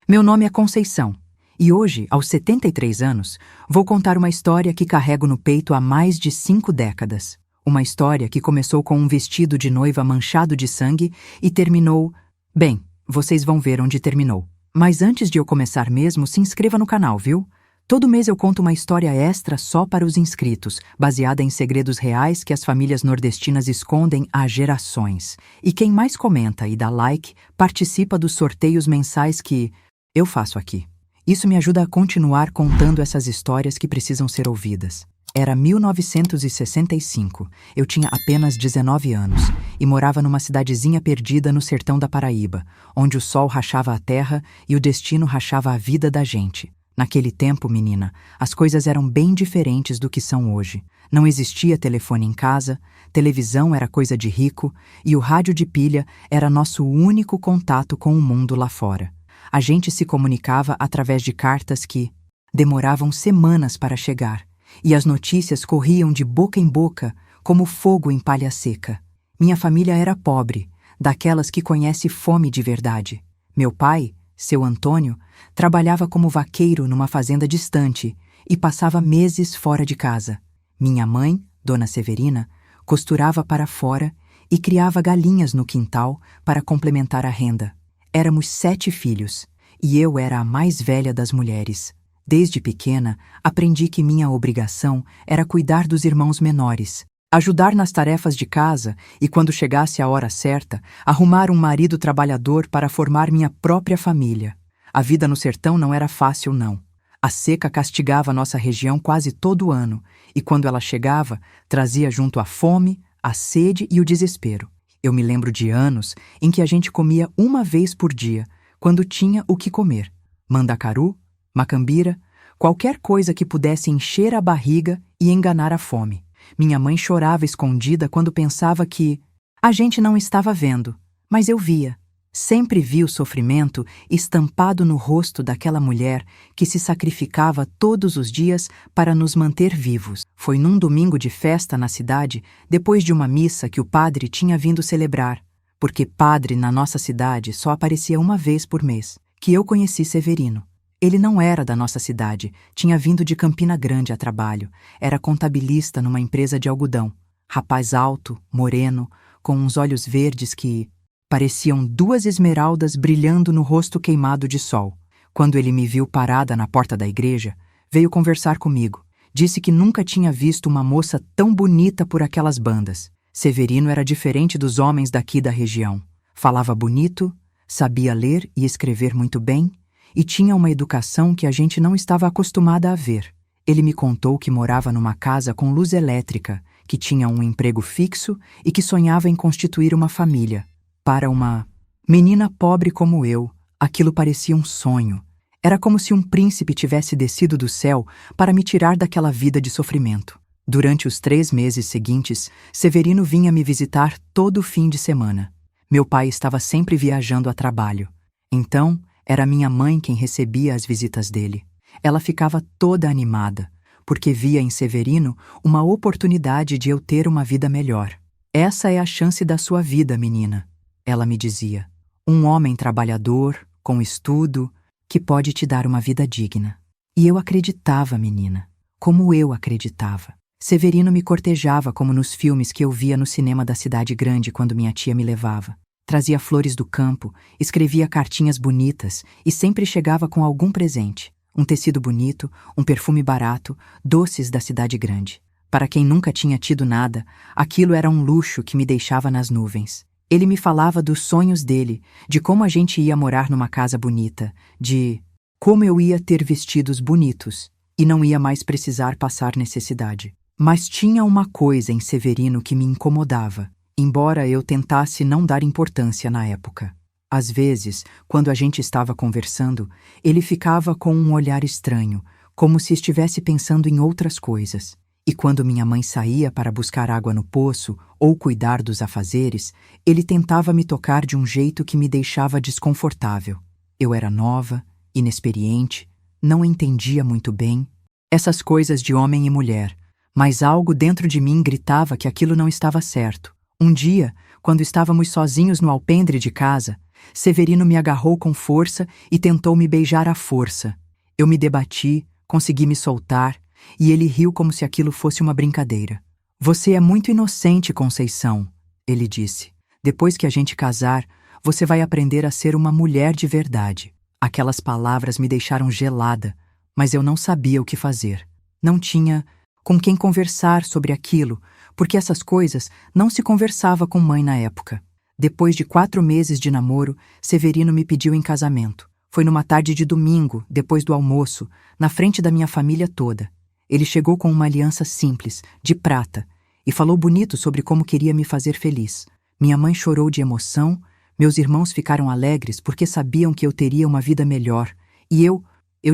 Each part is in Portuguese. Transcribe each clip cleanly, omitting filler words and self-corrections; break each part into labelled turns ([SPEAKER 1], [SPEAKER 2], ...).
[SPEAKER 1] Meu nome é Conceição, e hoje, aos 73 anos, vou contar uma história que carrego no peito há mais de 5 décadas. Uma história que começou com um vestido de noiva manchado de sangue e terminou... Bem, vocês vão ver onde terminou. Mas antes de eu começar mesmo, se inscreva no canal, viu? Todo mês eu conto uma história extra só para os inscritos, baseada em segredos reais que as famílias nordestinas escondem há gerações. E quem mais comenta e dá like participa dos sorteios mensais que eu faço aqui. Isso me ajuda a continuar contando essas histórias que precisam ser ouvidas. Era 1965, eu tinha apenas 19 anos e morava numa cidadezinha perdida no sertão da Paraíba, onde o sol rachava a terra e o destino rachava a vida da gente. Naquele tempo, menina, as coisas eram bem diferentes do que são hoje. Não existia telefone em casa, televisão era coisa de rico e o rádio de pilha era nosso único contato com o mundo lá fora. A gente se comunicava através de cartas que demoravam semanas para chegar, e as notícias corriam de boca em boca como fogo em palha seca. Minha família era pobre, daquelas que conhece fome de verdade. Meu pai, seu Antônio, trabalhava como vaqueiro numa fazenda distante e passava meses fora de casa. Minha mãe, Dona Severina, costurava para fora e criava galinhas no quintal para complementar a renda. Éramos 7 filhos, e eu era a mais velha das mulheres. Desde pequena, aprendi que minha obrigação era cuidar dos irmãos menores, ajudar nas tarefas de casa e, quando chegasse a hora certa, arrumar um marido trabalhador para formar minha própria família. A vida no sertão não era fácil, não. A seca castigava nossa região quase todo ano, e quando ela chegava, trazia junto a fome, a sede e o desespero. Eu me lembro de anos em que a gente comia uma vez por dia, quando tinha o que comer. Mandacaru, macambira, qualquer coisa que pudesse encher a barriga e enganar a fome. Minha mãe chorava escondida quando pensava que a gente não estava vendo, mas eu via. Sempre vi o sofrimento estampado no rosto daquela mulher que se sacrificava todos os dias para nos manter vivos. Foi num domingo de festa na cidade, depois de uma missa que o padre tinha vindo celebrar, porque padre na nossa cidade só aparecia uma vez por mês, que eu conheci Severino. Ele não era da nossa cidade, tinha vindo de Campina Grande a trabalho, era contabilista numa empresa de algodão. Rapaz alto, moreno, com uns olhos verdes que pareciam 2 esmeraldas brilhando no rosto queimado de sol. Quando ele me viu parada na porta da igreja, veio conversar comigo. Disse que nunca tinha visto uma moça tão bonita por aquelas bandas. Severino era diferente dos homens daqui da região. Falava bonito, sabia ler e escrever muito bem e tinha uma educação que a gente não estava acostumada a ver. Ele me contou que morava numa casa com luz elétrica, que tinha um emprego fixo e que sonhava em constituir uma família. Para uma menina pobre como eu, aquilo parecia um sonho. Era como se um príncipe tivesse descido do céu para me tirar daquela vida de sofrimento. Durante os 3 meses seguintes, Severino vinha me visitar todo fim de semana. Meu pai estava sempre viajando a trabalho. Então, era minha mãe quem recebia as visitas dele. Ela ficava toda animada, porque via em Severino uma oportunidade de eu ter uma vida melhor. Essa é a chance da sua vida, menina. Ela me dizia, um homem trabalhador, com estudo, que pode te dar uma vida digna. E eu acreditava, menina, como eu acreditava. Severino me cortejava como nos filmes que eu via no cinema da cidade grande quando minha tia me levava. Trazia flores do campo, escrevia cartinhas bonitas e sempre chegava com algum presente. Um tecido bonito, um perfume barato, doces da cidade grande. Para quem nunca tinha tido nada, aquilo era um luxo que me deixava nas nuvens. Ele me falava dos sonhos dele, de como a gente ia morar numa casa bonita, de como eu ia ter vestidos bonitos e não ia mais precisar passar necessidade. Mas tinha uma coisa em Severino que me incomodava, embora eu tentasse não dar importância na época. Às vezes, quando a gente estava conversando, ele ficava com um olhar estranho, como se estivesse pensando em outras coisas. E quando minha mãe saía para buscar água no poço ou cuidar dos afazeres, ele tentava me tocar de um jeito que me deixava desconfortável. Eu era nova, inexperiente, não entendia muito bem essas coisas de homem e mulher, mas algo dentro de mim gritava que aquilo não estava certo. Um dia, quando estávamos sozinhos no alpendre de casa, Severino me agarrou com força e tentou me beijar à força. Eu me debati, consegui me soltar, e ele riu como se aquilo fosse uma brincadeira. Você é muito inocente, Conceição, ele disse. Depois que a gente casar, você vai aprender a ser uma mulher de verdade. Aquelas palavras me deixaram gelada, mas eu não sabia o que fazer. Não tinha com quem conversar sobre aquilo, porque essas coisas não se conversava com mãe na época. Depois de 4 meses de namoro, Severino me pediu em casamento. Foi numa tarde de domingo, depois do almoço, na frente da minha família toda. Ele chegou com uma aliança simples, de prata, e falou bonito sobre como queria me fazer feliz. Minha mãe chorou de emoção, meus irmãos ficaram alegres porque sabiam que eu teria uma vida melhor, e eu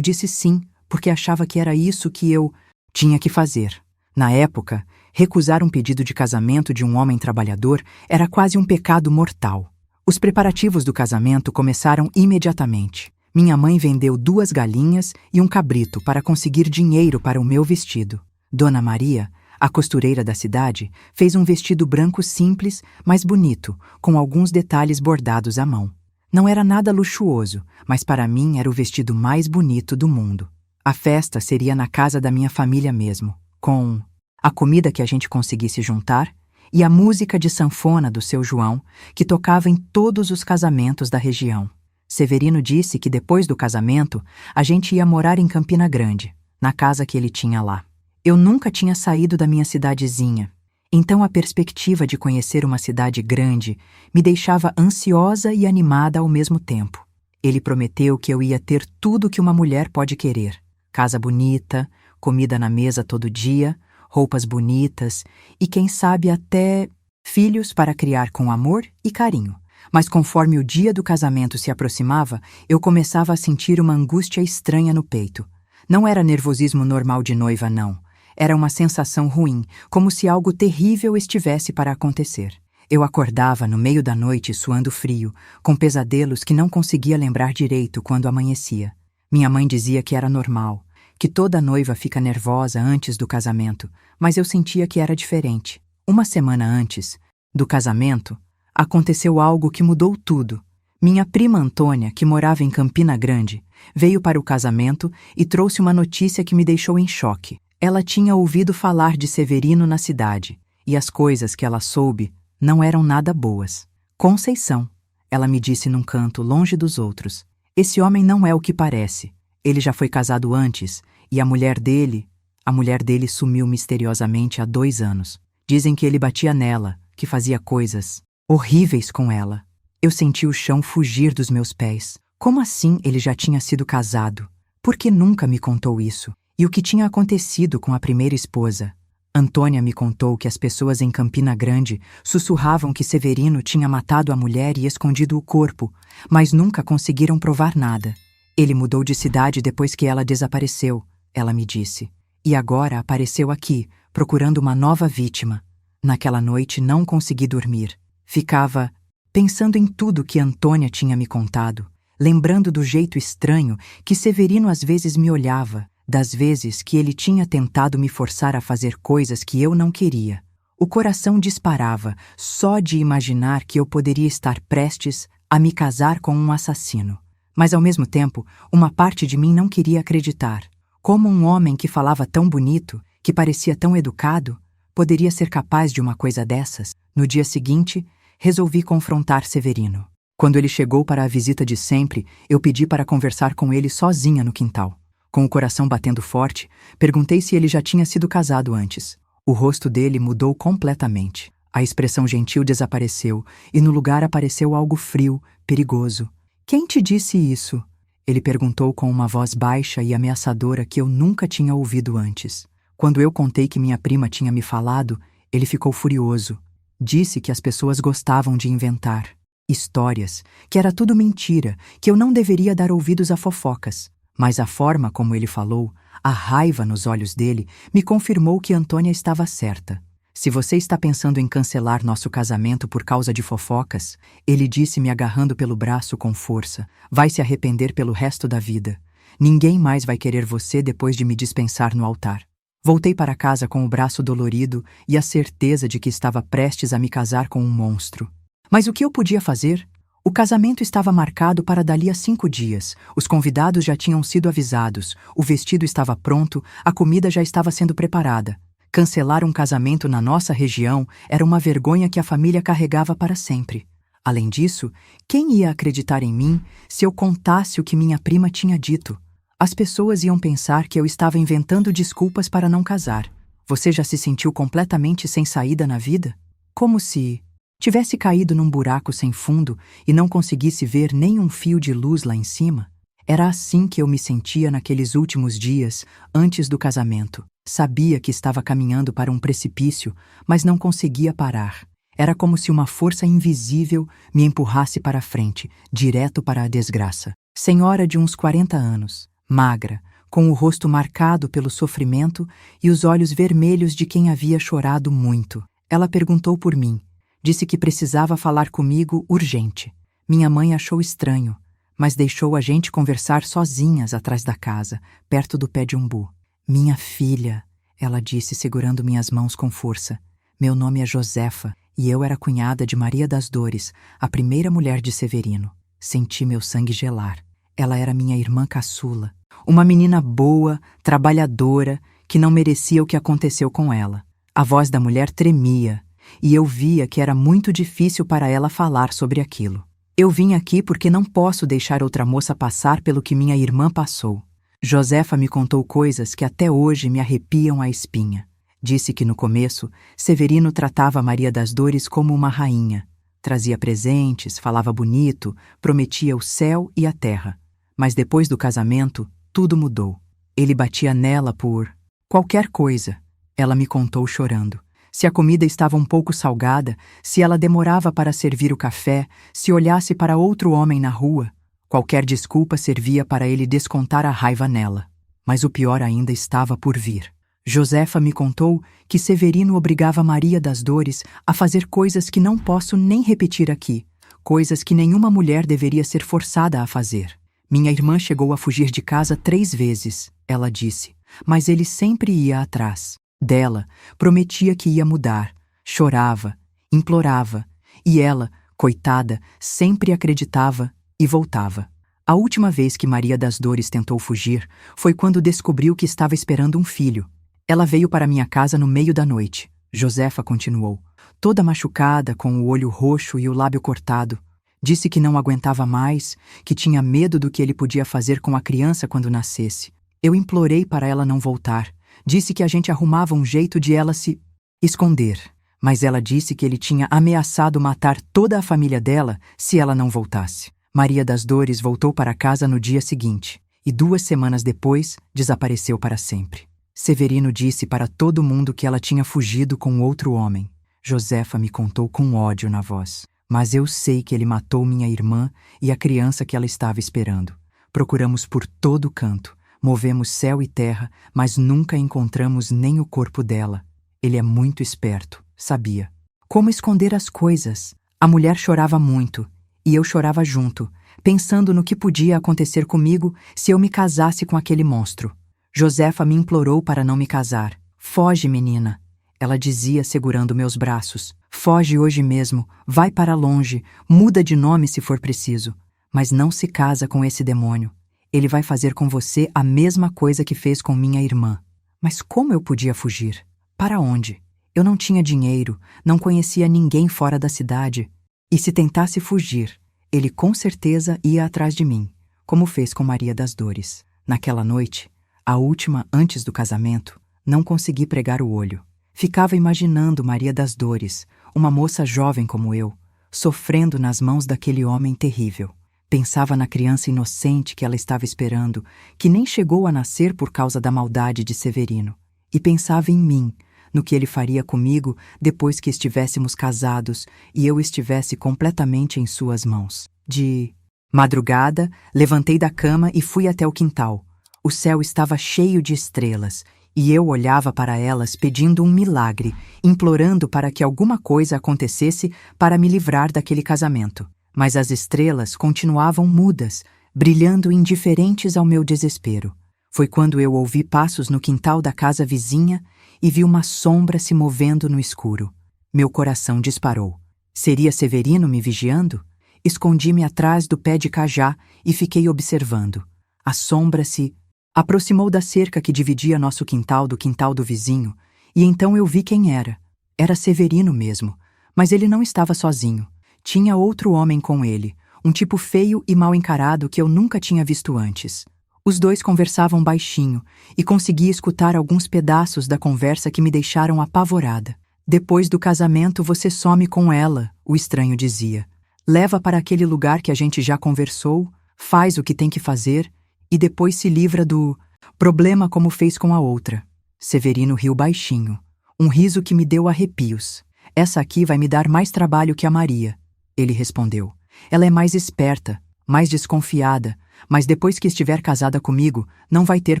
[SPEAKER 1] disse sim, porque achava que era isso que eu tinha que fazer. Na época, recusar um pedido de casamento de um homem trabalhador era quase um pecado mortal. Os preparativos do casamento começaram imediatamente. Minha mãe vendeu 2 galinhas e um cabrito para conseguir dinheiro para o meu vestido. Dona Maria, a costureira da cidade, fez um vestido branco simples, mas bonito, com alguns detalhes bordados à mão. Não era nada luxuoso, mas para mim era o vestido mais bonito do mundo. A festa seria na casa da minha família mesmo, com a comida que a gente conseguisse juntar e a música de sanfona do seu João, que tocava em todos os casamentos da região. Severino disse que depois do casamento, a gente ia morar em Campina Grande, na casa que ele tinha lá. Eu nunca tinha saído da minha cidadezinha, então a perspectiva de conhecer uma cidade grande me deixava ansiosa e animada ao mesmo tempo. Ele prometeu que eu ia ter tudo que uma mulher pode querer: casa bonita, comida na mesa todo dia, roupas bonitas e, quem sabe, até filhos para criar com amor e carinho. Mas conforme o dia do casamento se aproximava, eu começava a sentir uma angústia estranha no peito. Não era nervosismo normal de noiva, não. Era uma sensação ruim, como se algo terrível estivesse para acontecer. Eu acordava no meio da noite suando frio, com pesadelos que não conseguia lembrar direito quando amanhecia. Minha mãe dizia que era normal, que toda noiva fica nervosa antes do casamento, mas eu sentia que era diferente. Uma semana antes do casamento, aconteceu algo que mudou tudo. Minha prima Antônia, que morava em Campina Grande, veio para o casamento e trouxe uma notícia que me deixou em choque. Ela tinha ouvido falar de Severino na cidade, e as coisas que ela soube não eram nada boas. Conceição, ela me disse num canto, longe dos outros. Esse homem não é o que parece. Ele já foi casado antes, e a mulher dele sumiu misteriosamente há 2 anos. Dizem que ele batia nela, que fazia coisas horríveis com ela. Eu senti o chão fugir dos meus pés. Como assim ele já tinha sido casado? Por que nunca me contou isso? E o que tinha acontecido com a primeira esposa? Antônia me contou que as pessoas em Campina Grande sussurravam que Severino tinha matado a mulher e escondido o corpo, mas nunca conseguiram provar nada. Ele mudou de cidade depois que ela desapareceu, ela me disse. E agora apareceu aqui, procurando uma nova vítima. Naquela noite não consegui dormir. Ficava pensando em tudo que Antônia tinha me contado, lembrando do jeito estranho que Severino às vezes me olhava, das vezes que ele tinha tentado me forçar a fazer coisas que eu não queria. O coração disparava só de imaginar que eu poderia estar prestes a me casar com um assassino. Mas, ao mesmo tempo, uma parte de mim não queria acreditar. Como um homem que falava tão bonito, que parecia tão educado, poderia ser capaz de uma coisa dessas? No dia seguinte, resolvi confrontar Severino. Quando ele chegou para a visita de sempre, eu pedi para conversar com ele sozinha no quintal. Com o coração batendo forte, perguntei se ele já tinha sido casado antes. O rosto dele mudou completamente. A expressão gentil desapareceu e no lugar apareceu algo frio, perigoso. Quem te disse isso? Ele perguntou com uma voz baixa e ameaçadora que eu nunca tinha ouvido antes. Quando eu contei que minha prima tinha me falado, ele ficou furioso. Disse que as pessoas gostavam de inventar histórias, que era tudo mentira, que eu não deveria dar ouvidos a fofocas. Mas a forma como ele falou, a raiva nos olhos dele, me confirmou que Antônia estava certa. Se você está pensando em cancelar nosso casamento por causa de fofocas, ele disse me agarrando pelo braço com força, vai se arrepender pelo resto da vida. Ninguém mais vai querer você depois de me dispensar no altar. Voltei para casa com o braço dolorido e a certeza de que estava prestes a me casar com um monstro. Mas o que eu podia fazer? O casamento estava marcado para dali a 5 dias. Os convidados já tinham sido avisados, o vestido estava pronto, a comida já estava sendo preparada. Cancelar um casamento na nossa região era uma vergonha que a família carregava para sempre. Além disso, quem ia acreditar em mim se eu contasse o que minha prima tinha dito? As pessoas iam pensar que eu estava inventando desculpas para não casar. Você já se sentiu completamente sem saída na vida? Como se tivesse caído num buraco sem fundo e não conseguisse ver nem um fio de luz lá em cima? Era assim que eu me sentia naqueles últimos dias, antes do casamento. Sabia que estava caminhando para um precipício, mas não conseguia parar. Era como se uma força invisível me empurrasse para a frente, direto para a desgraça. Senhora de uns 40 anos, magra, com o rosto marcado pelo sofrimento e os olhos vermelhos de quem havia chorado muito. Ela perguntou por mim. Disse que precisava falar comigo urgente. Minha mãe achou estranho, mas deixou a gente conversar sozinhas atrás da casa, perto do pé de umbu. Minha filha, ela disse segurando minhas mãos com força. Meu nome é Josefa e eu era cunhada de Maria das Dores, a primeira mulher de Severino. Senti meu sangue gelar. Ela era minha irmã caçula. Uma menina boa, trabalhadora, que não merecia o que aconteceu com ela. A voz da mulher tremia. E eu via que era muito difícil para ela falar sobre aquilo. Eu vim aqui porque não posso deixar outra moça passar pelo que minha irmã passou. Josefa me contou coisas que até hoje me arrepiam a espinha. Disse que no começo, Severino tratava Maria das Dores como uma rainha. Trazia presentes, falava bonito, prometia o céu e a terra. Mas depois do casamento, tudo mudou. Ele batia nela por qualquer coisa. Ela me contou chorando. Se a comida estava um pouco salgada, se ela demorava para servir o café, se olhasse para outro homem na rua, qualquer desculpa servia para ele descontar a raiva nela. Mas o pior ainda estava por vir. Josefa me contou que Severino obrigava Maria das Dores a fazer coisas que não posso nem repetir aqui, coisas que nenhuma mulher deveria ser forçada a fazer. Minha irmã chegou a fugir de casa 3 vezes, ela disse, mas ele sempre ia atrás. Dela, prometia que ia mudar, chorava, implorava, e ela, coitada, sempre acreditava e voltava. A última vez que Maria das Dores tentou fugir foi quando descobriu que estava esperando um filho. Ela veio para minha casa no meio da noite. Josefa continuou, toda machucada, com o olho roxo e o lábio cortado. Disse que não aguentava mais, que tinha medo do que ele podia fazer com a criança quando nascesse. Eu implorei para ela não voltar. Disse que a gente arrumava um jeito de ela se esconder, mas ela disse que ele tinha ameaçado matar toda a família dela se ela não voltasse. Maria das Dores voltou para casa no dia seguinte, e 2 semanas depois desapareceu para sempre. Severino disse para todo mundo que ela tinha fugido com outro homem. Josefa me contou com ódio na voz. Mas eu sei que ele matou minha irmã e a criança que ela estava esperando. Procuramos por todo canto. Movemos céu e terra, mas nunca encontramos nem o corpo dela. Ele é muito esperto, sabia. Como esconder as coisas? A mulher chorava muito, e eu chorava junto, pensando no que podia acontecer comigo se eu me casasse com aquele monstro. Josefa me implorou para não me casar. Foge, menina, ela dizia segurando meus braços. Foge hoje mesmo, vai para longe, muda de nome se for preciso. Mas não se casa com esse demônio. Ele vai fazer com você a mesma coisa que fez com minha irmã. Mas como eu podia fugir? Para onde? Eu não tinha dinheiro, não conhecia ninguém fora da cidade. E se tentasse fugir, ele com certeza ia atrás de mim, como fez com Maria das Dores. Naquela noite, a última antes do casamento, não consegui pregar o olho. Ficava imaginando Maria das Dores, uma moça jovem como eu, sofrendo nas mãos daquele homem terrível. Pensava na criança inocente que ela estava esperando, que nem chegou a nascer por causa da maldade de Severino. E pensava em mim, no que ele faria comigo depois que estivéssemos casados e eu estivesse completamente em suas mãos. De madrugada, levantei da cama e fui até o quintal. O céu estava cheio de estrelas, e eu olhava para elas pedindo um milagre, implorando para que alguma coisa acontecesse para me livrar daquele casamento. Mas as estrelas continuavam mudas, brilhando indiferentes ao meu desespero. Foi quando eu ouvi passos no quintal da casa vizinha e vi uma sombra se movendo no escuro. Meu coração disparou. Seria Severino me vigiando? Escondi-me atrás do pé de cajá e fiquei observando. A sombra se aproximou da cerca que dividia nosso quintal do quintal do vizinho, e então eu vi quem era. Era Severino mesmo, mas ele não estava sozinho. Tinha outro homem com ele, um tipo feio e mal encarado que eu nunca tinha visto antes. Os dois conversavam baixinho e consegui escutar alguns pedaços da conversa que me deixaram apavorada. Depois do casamento você some com ela, o estranho dizia. Leva para aquele lugar que a gente já conversou, faz o que tem que fazer e depois se livra do problema como fez com a outra. Severino riu baixinho, um riso que me deu arrepios. Essa aqui vai me dar mais trabalho que a Maria, ele respondeu. Ela é mais esperta, mais desconfiada, mas depois que estiver casada comigo, não vai ter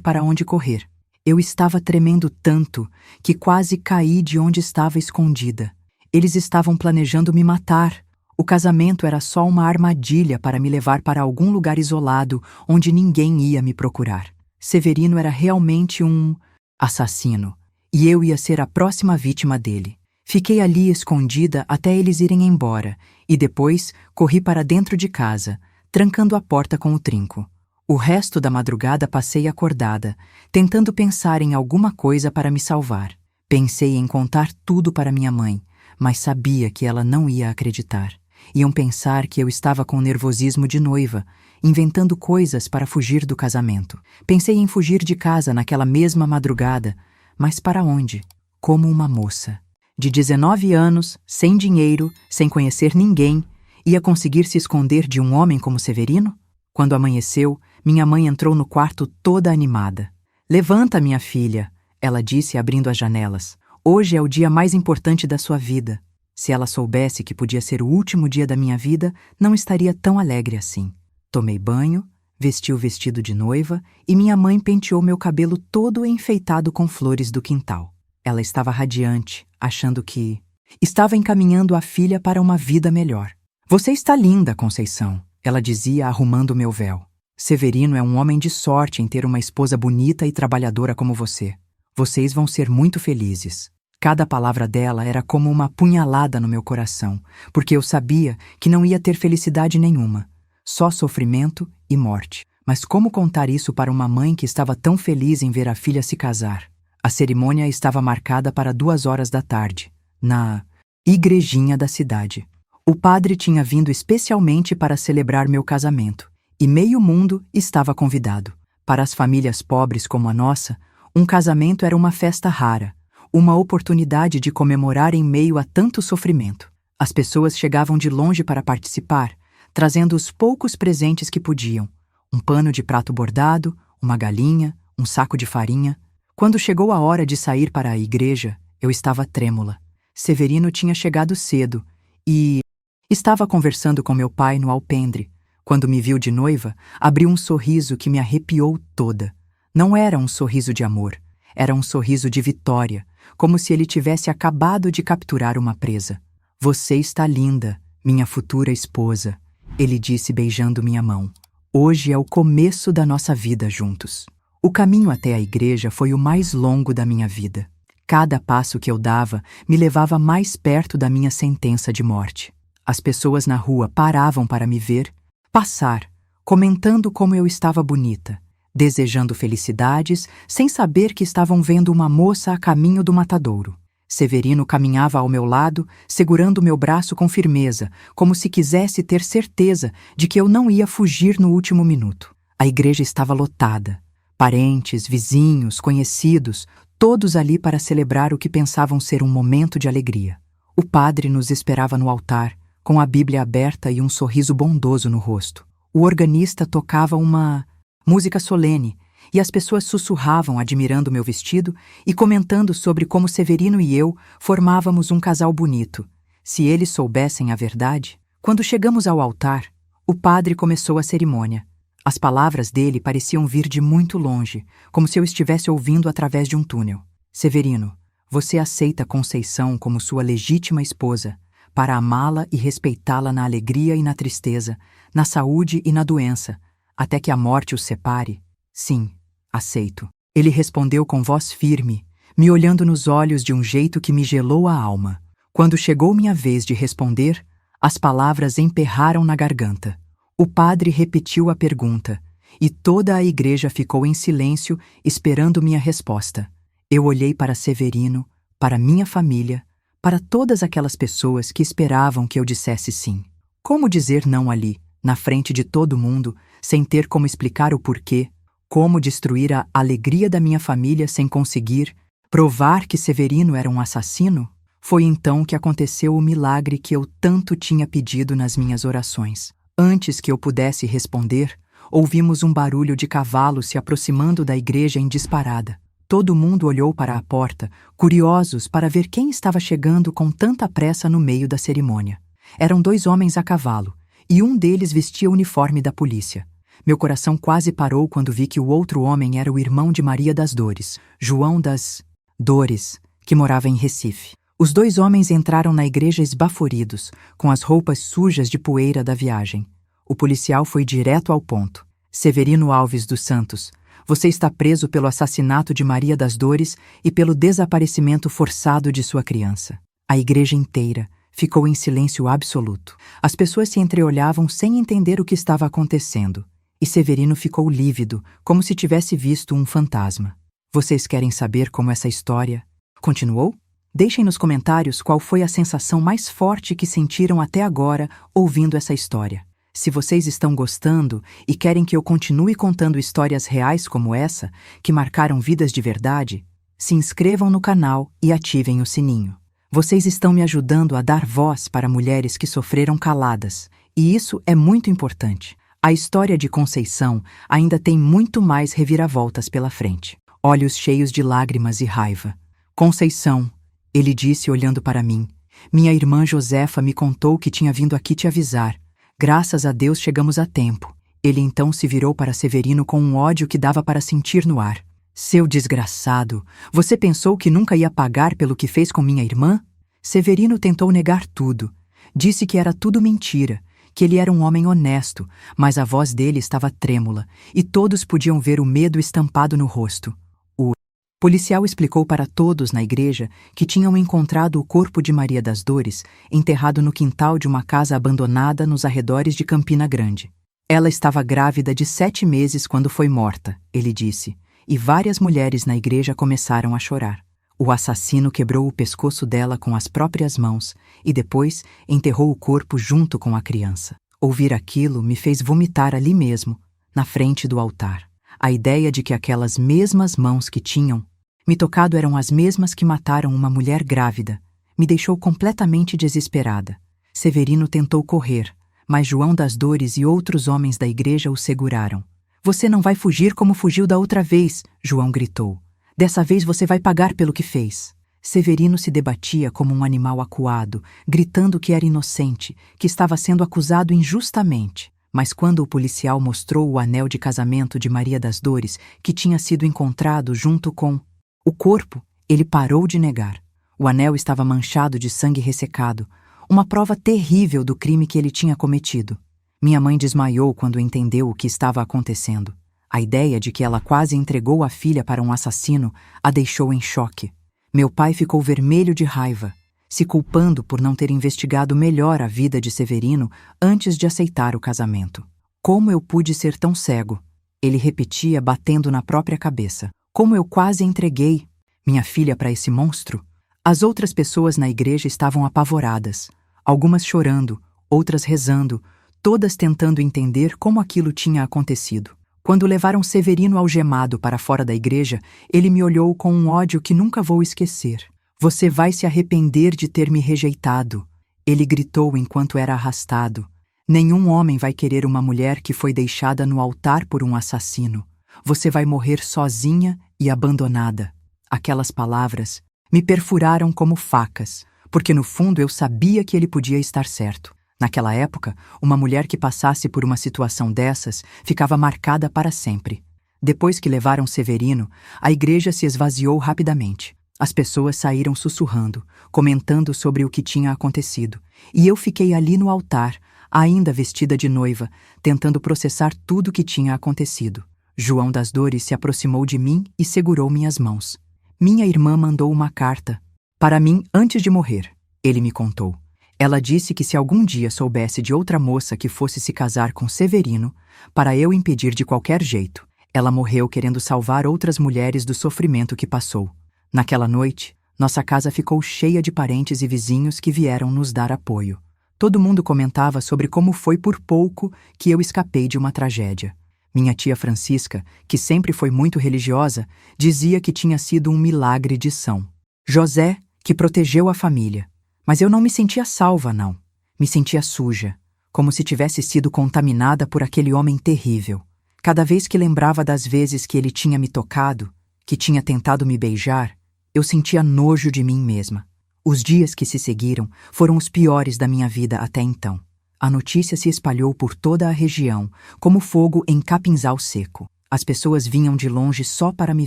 [SPEAKER 1] para onde correr. Eu estava tremendo tanto que quase caí de onde estava escondida. Eles estavam planejando me matar. O casamento era só uma armadilha para me levar para algum lugar isolado onde ninguém ia me procurar. Severino era realmente um assassino, e eu ia ser a próxima vítima dele. Fiquei ali escondida até eles irem embora, e depois corri para dentro de casa, trancando a porta com o trinco. O resto da madrugada passei acordada, tentando pensar em alguma coisa para me salvar. Pensei em contar tudo para minha mãe, mas sabia que ela não ia acreditar. Iam pensar que eu estava com nervosismo de noiva, inventando coisas para fugir do casamento. Pensei em fugir de casa naquela mesma madrugada, mas para onde? Como uma moça. De 19 anos, sem dinheiro, sem conhecer ninguém, ia conseguir se esconder de um homem como Severino? Quando amanheceu, minha mãe entrou no quarto toda animada. Levanta, minha filha, ela disse abrindo as janelas. Hoje é o dia mais importante da sua vida. Se ela soubesse que podia ser o último dia da minha vida, não estaria tão alegre assim. Tomei banho, vesti o vestido de noiva e minha mãe penteou meu cabelo todo enfeitado com flores do quintal. Ela estava radiante, achando que estava encaminhando a filha para uma vida melhor. Você está linda, Conceição, ela dizia arrumando meu véu. Severino é um homem de sorte em ter uma esposa bonita e trabalhadora como você. Vocês vão ser muito felizes. Cada palavra dela era como uma punhalada no meu coração, porque eu sabia que não ia ter felicidade nenhuma, só sofrimento e morte. Mas como contar isso para uma mãe que estava tão feliz em ver a filha se casar? A cerimônia estava marcada para 2 horas da tarde, na igrejinha da cidade. O padre tinha vindo especialmente para celebrar meu casamento, e meio mundo estava convidado. Para as famílias pobres como a nossa, um casamento era uma festa rara, uma oportunidade de comemorar em meio a tanto sofrimento. As pessoas chegavam de longe para participar, trazendo os poucos presentes que podiam. Um pano de prato bordado, uma galinha, um saco de farinha. Quando chegou a hora de sair para a igreja, eu estava trêmula. Severino tinha chegado cedo e estava conversando com meu pai no alpendre. Quando me viu de noiva, abriu um sorriso que me arrepiou toda. Não era um sorriso de amor, era um sorriso de vitória, como se ele tivesse acabado de capturar uma presa. Você está linda, minha futura esposa, ele disse beijando minha mão. Hoje é o começo da nossa vida juntos. O caminho até a igreja foi o mais longo da minha vida. Cada passo que eu dava me levava mais perto da minha sentença de morte. As pessoas na rua paravam para me ver passar, comentando como eu estava bonita, desejando felicidades, sem saber que estavam vendo uma moça a caminho do matadouro. Severino caminhava ao meu lado, segurando meu braço com firmeza, como se quisesse ter certeza de que eu não ia fugir no último minuto. A igreja estava lotada. Parentes, vizinhos, conhecidos, todos ali para celebrar o que pensavam ser um momento de alegria. O padre nos esperava no altar, com a Bíblia aberta e um sorriso bondoso no rosto. O organista tocava uma música solene, e as pessoas sussurravam admirando meu vestido e comentando sobre como Severino e eu formávamos um casal bonito. Se eles soubessem a verdade. Quando chegamos ao altar, o padre começou a cerimônia. As palavras dele pareciam vir de muito longe, como se eu estivesse ouvindo através de um túnel. Severino, você aceita Conceição como sua legítima esposa, para amá-la e respeitá-la na alegria e na tristeza, na saúde e na doença, até que a morte os separe? Sim, aceito. Ele respondeu com voz firme, me olhando nos olhos de um jeito que me gelou a alma. Quando chegou minha vez de responder, As palavras emperraram na garganta. O padre repetiu a pergunta, e toda a igreja ficou em silêncio, esperando minha resposta. Eu olhei para Severino, para minha família, para todas aquelas pessoas que esperavam que eu dissesse sim. Como dizer não ali, na frente de todo mundo, sem ter como explicar o porquê? Como destruir a alegria da minha família sem conseguir provar que Severino era um assassino? Foi então que aconteceu o milagre que eu tanto tinha pedido nas minhas orações. Antes que eu pudesse responder, ouvimos um barulho de cavalo se aproximando da igreja em disparada. Todo mundo olhou para a porta, curiosos para ver quem estava chegando com tanta pressa no meio da cerimônia. Eram 2 homens a cavalo, e um deles vestia o uniforme da polícia. Meu coração quase parou quando vi que o outro homem era o irmão de Maria das Dores, João das Dores, que morava em Recife. Os 2 homens entraram na igreja esbaforidos, com as roupas sujas de poeira da viagem. O policial foi direto ao ponto. Severino Alves dos Santos, você está preso pelo assassinato de Maria das Dores e pelo desaparecimento forçado de sua criança. A igreja inteira ficou em silêncio absoluto. As pessoas se entreolhavam sem entender o que estava acontecendo. E Severino ficou lívido, como se tivesse visto um fantasma. Vocês querem saber como essa história continuou? Deixem nos comentários qual foi a sensação mais forte que sentiram até agora ouvindo essa história. Se vocês estão gostando e querem que eu continue contando histórias reais como essa, que marcaram vidas de verdade, se inscrevam no canal e ativem o sininho. Vocês estão me ajudando a dar voz para mulheres que sofreram caladas, e isso é muito importante. A história de Conceição ainda tem muito mais reviravoltas pela frente. Olhos cheios de lágrimas e raiva. Conceição, ele disse olhando para mim. Minha irmã Josefa me contou que tinha vindo aqui te avisar. Graças a Deus chegamos a tempo. Ele então se virou para Severino com um ódio que dava para sentir no ar. Seu desgraçado, você pensou que nunca ia pagar pelo que fez com minha irmã? Severino tentou negar tudo. Disse que era tudo mentira, que ele era um homem honesto, mas a voz dele estava trêmula, e todos podiam ver o medo estampado no rosto. O policial explicou para todos na igreja que tinham encontrado o corpo de Maria das Dores enterrado no quintal de uma casa abandonada nos arredores de Campina Grande. Ela estava grávida de 7 meses quando foi morta, ele disse, e várias mulheres na igreja começaram a chorar. O assassino quebrou o pescoço dela com as próprias mãos e depois enterrou o corpo junto com a criança. Ouvir aquilo me fez vomitar ali mesmo, na frente do altar. A ideia de que aquelas mesmas mãos que tinham me tocado eram as mesmas que mataram uma mulher grávida me deixou completamente desesperada. Severino tentou correr, mas João das Dores e outros homens da igreja o seguraram. Você não vai fugir como fugiu da outra vez, João gritou. Dessa vez você vai pagar pelo que fez. Severino se debatia como um animal acuado, gritando que era inocente, que estava sendo acusado injustamente. Mas quando o policial mostrou o anel de casamento de Maria das Dores, que tinha sido encontrado junto com o corpo, ele parou de negar. O anel estava manchado de sangue ressecado, uma prova terrível do crime que ele tinha cometido. Minha mãe desmaiou quando entendeu o que estava acontecendo. A ideia de que ela quase entregou a filha para um assassino a deixou em choque. Meu pai ficou vermelho de raiva, se culpando por não ter investigado melhor a vida de Severino antes de aceitar o casamento. Como eu pude ser tão cego? Ele repetia, batendo na própria cabeça. Como eu quase entreguei minha filha para esse monstro? As outras pessoas na igreja estavam apavoradas, algumas chorando, outras rezando, todas tentando entender como aquilo tinha acontecido. Quando levaram Severino algemado para fora da igreja, ele me olhou com um ódio que nunca vou esquecer. Você vai se arrepender de ter me rejeitado, ele gritou enquanto era arrastado. Nenhum homem vai querer uma mulher que foi deixada no altar por um assassino. Você vai morrer sozinha e abandonada. Aquelas palavras me perfuraram como facas, porque no fundo eu sabia que ele podia estar certo. Naquela época, uma mulher que passasse por uma situação dessas ficava marcada para sempre. Depois que levaram Severino, a igreja se esvaziou rapidamente. As pessoas saíram sussurrando, comentando sobre o que tinha acontecido, e eu fiquei ali no altar, ainda vestida de noiva, tentando processar tudo o que tinha acontecido. João das Dores se aproximou de mim e segurou minhas mãos. Minha irmã mandou uma carta para mim antes de morrer, ele me contou. Ela disse que se algum dia soubesse de outra moça que fosse se casar com Severino, para eu impedir de qualquer jeito, ela morreu querendo salvar outras mulheres do sofrimento que passou. Naquela noite, nossa casa ficou cheia de parentes e vizinhos que vieram nos dar apoio. Todo mundo comentava sobre como foi por pouco que eu escapei de uma tragédia. Minha tia Francisca, que sempre foi muito religiosa, dizia que tinha sido um milagre de São José que protegeu a família. Mas eu não me sentia salva, não. Me sentia suja, como se tivesse sido contaminada por aquele homem terrível. Cada vez que lembrava das vezes que ele tinha me tocado, que tinha tentado me beijar, eu sentia nojo de mim mesma. Os dias que se seguiram foram os piores da minha vida até então. A notícia se espalhou por toda a região, como fogo em capinzal seco. As pessoas vinham de longe só para me